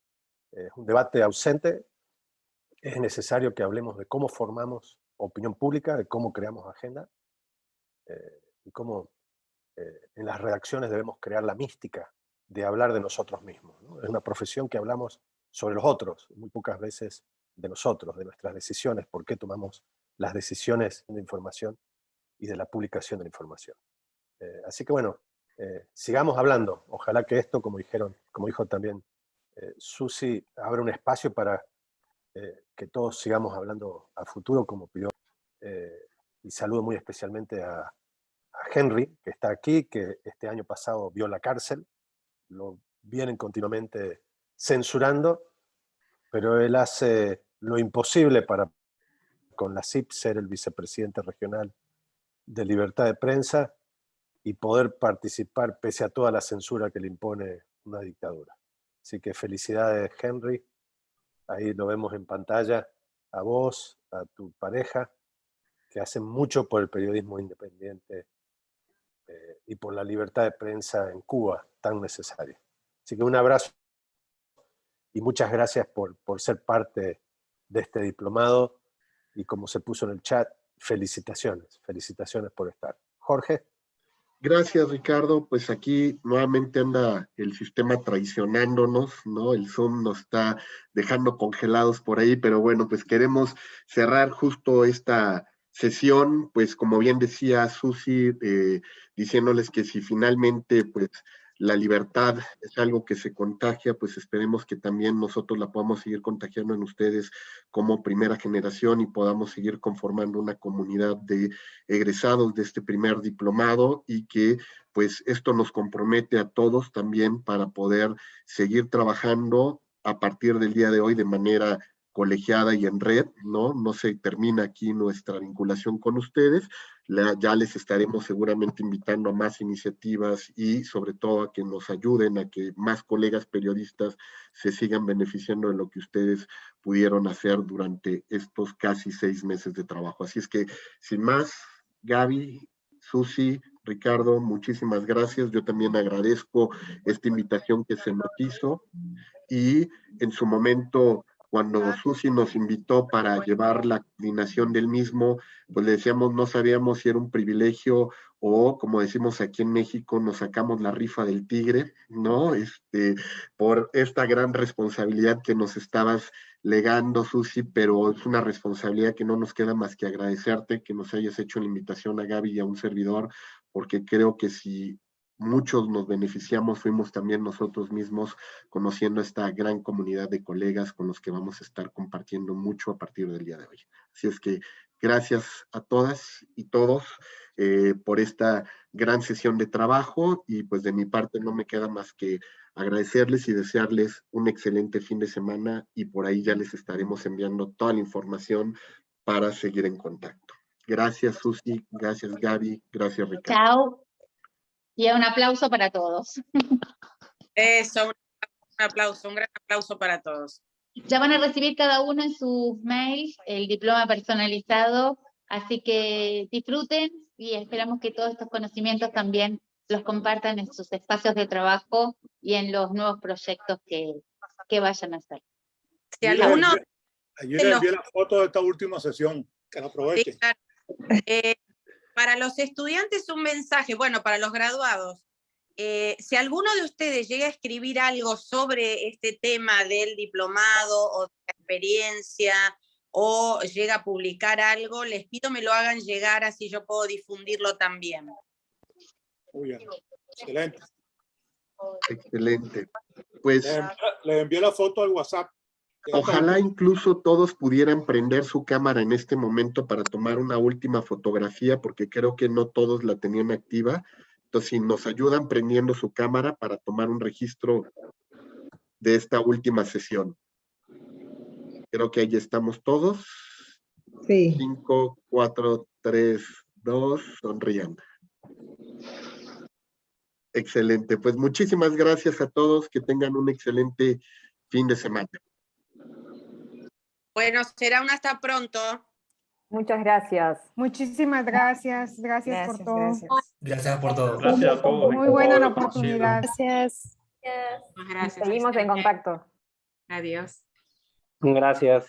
Es un debate ausente, es necesario que hablemos de cómo formamos opinión pública, de cómo creamos agenda, y cómo en las redacciones debemos crear la mística de hablar de nosotros mismos, ¿no? Es una profesión que hablamos sobre los otros, muy pocas veces de nosotros, de nuestras decisiones, por qué tomamos las decisiones de información y de la publicación de la información. Así que bueno, sigamos hablando. Ojalá que esto, como dijo también Susi, abra un espacio para que todos sigamos hablando a futuro, como pidió. Y saludo muy especialmente a Henry, que está aquí, que este año pasado vio la cárcel. Lo vienen continuamente censurando, pero él hace lo imposible para, con la CIP, ser el vicepresidente regional de Libertad de Prensa y poder participar pese a toda la censura que le impone una dictadura. Así que felicidades, Henry. Ahí lo vemos en pantalla, a vos, a tu pareja, que hacen mucho por el periodismo independiente y por la libertad de prensa en Cuba, tan necesaria. Así que un abrazo y muchas gracias por ser parte de este diplomado, y como se puso en el chat, felicitaciones por estar. Jorge. Gracias, Ricardo. Pues aquí nuevamente anda el sistema traicionándonos, ¿no? El Zoom nos está dejando congelados por ahí, pero bueno, pues queremos cerrar justo esta sesión, pues como bien decía Susi, diciéndoles que si finalmente, pues la libertad es algo que se contagia, pues esperemos que también nosotros la podamos seguir contagiando en ustedes como primera generación y podamos seguir conformando una comunidad de egresados de este primer diplomado y que pues esto nos compromete a todos también para poder seguir trabajando a partir del día de hoy de manera colegiada y en red, ¿no? No se termina aquí nuestra vinculación con ustedes, ya les estaremos seguramente invitando a más iniciativas y sobre todo a que nos ayuden a que más colegas periodistas se sigan beneficiando de lo que ustedes pudieron hacer durante estos casi 6 meses de trabajo. Así es que, sin más, Gaby, Susi, Ricardo, muchísimas gracias. Yo también agradezco esta invitación que se nos hizo y en su momento, cuando Susi nos invitó para llevar la coordinación del mismo, pues le decíamos, no sabíamos si era un privilegio o, como decimos aquí en México, nos sacamos la rifa del tigre, ¿no? Por esta gran responsabilidad que nos estabas legando, Susi, pero es una responsabilidad que no nos queda más que agradecerte que nos hayas hecho la invitación a Gaby y a un servidor, porque creo que si muchos nos beneficiamos, fuimos también nosotros mismos conociendo esta gran comunidad de colegas con los que vamos a estar compartiendo mucho a partir del día de hoy. Así es que gracias a todas y todos por esta gran sesión de trabajo y pues de mi parte no me queda más que agradecerles y desearles un excelente fin de semana y por ahí ya les estaremos enviando toda la información para seguir en contacto. Gracias, Susi, gracias, Gaby, gracias, Ricardo. Chao. Y un aplauso para todos. Eso, un aplauso, un gran aplauso para todos. Ya van a recibir cada uno en sus mails el diploma personalizado, así que disfruten y esperamos que todos estos conocimientos también los compartan en sus espacios de trabajo y en los nuevos proyectos que vayan a hacer. Si alguno allí les envié la foto de esta última sesión, que la aprovechen. Sí, claro. Para los estudiantes un mensaje, bueno, para los graduados, si alguno de ustedes llega a escribir algo sobre este tema del diplomado o de la experiencia o llega a publicar algo, les pido me lo hagan llegar así yo puedo difundirlo también. Muy bien, excelente. Excelente. Pues les envié la foto al WhatsApp. ojalá incluso todos pudieran prender su cámara en este momento para tomar una última fotografía, porque creo que no todos la tenían activa. Entonces, si nos ayudan prendiendo su cámara para tomar un registro de esta última sesión. Creo que ahí estamos todos. Sí. 5, 4, 3, 2, sonrían. Excelente. Pues muchísimas gracias a todos. Que tengan un excelente fin de semana. Bueno, será un hasta pronto. Muchas gracias. Muchísimas gracias. Gracias por todo. Gracias por todo. Gracias a todos. Muy buena la oportunidad. Gracias. Gracias. Seguimos en contacto. Adiós. Gracias.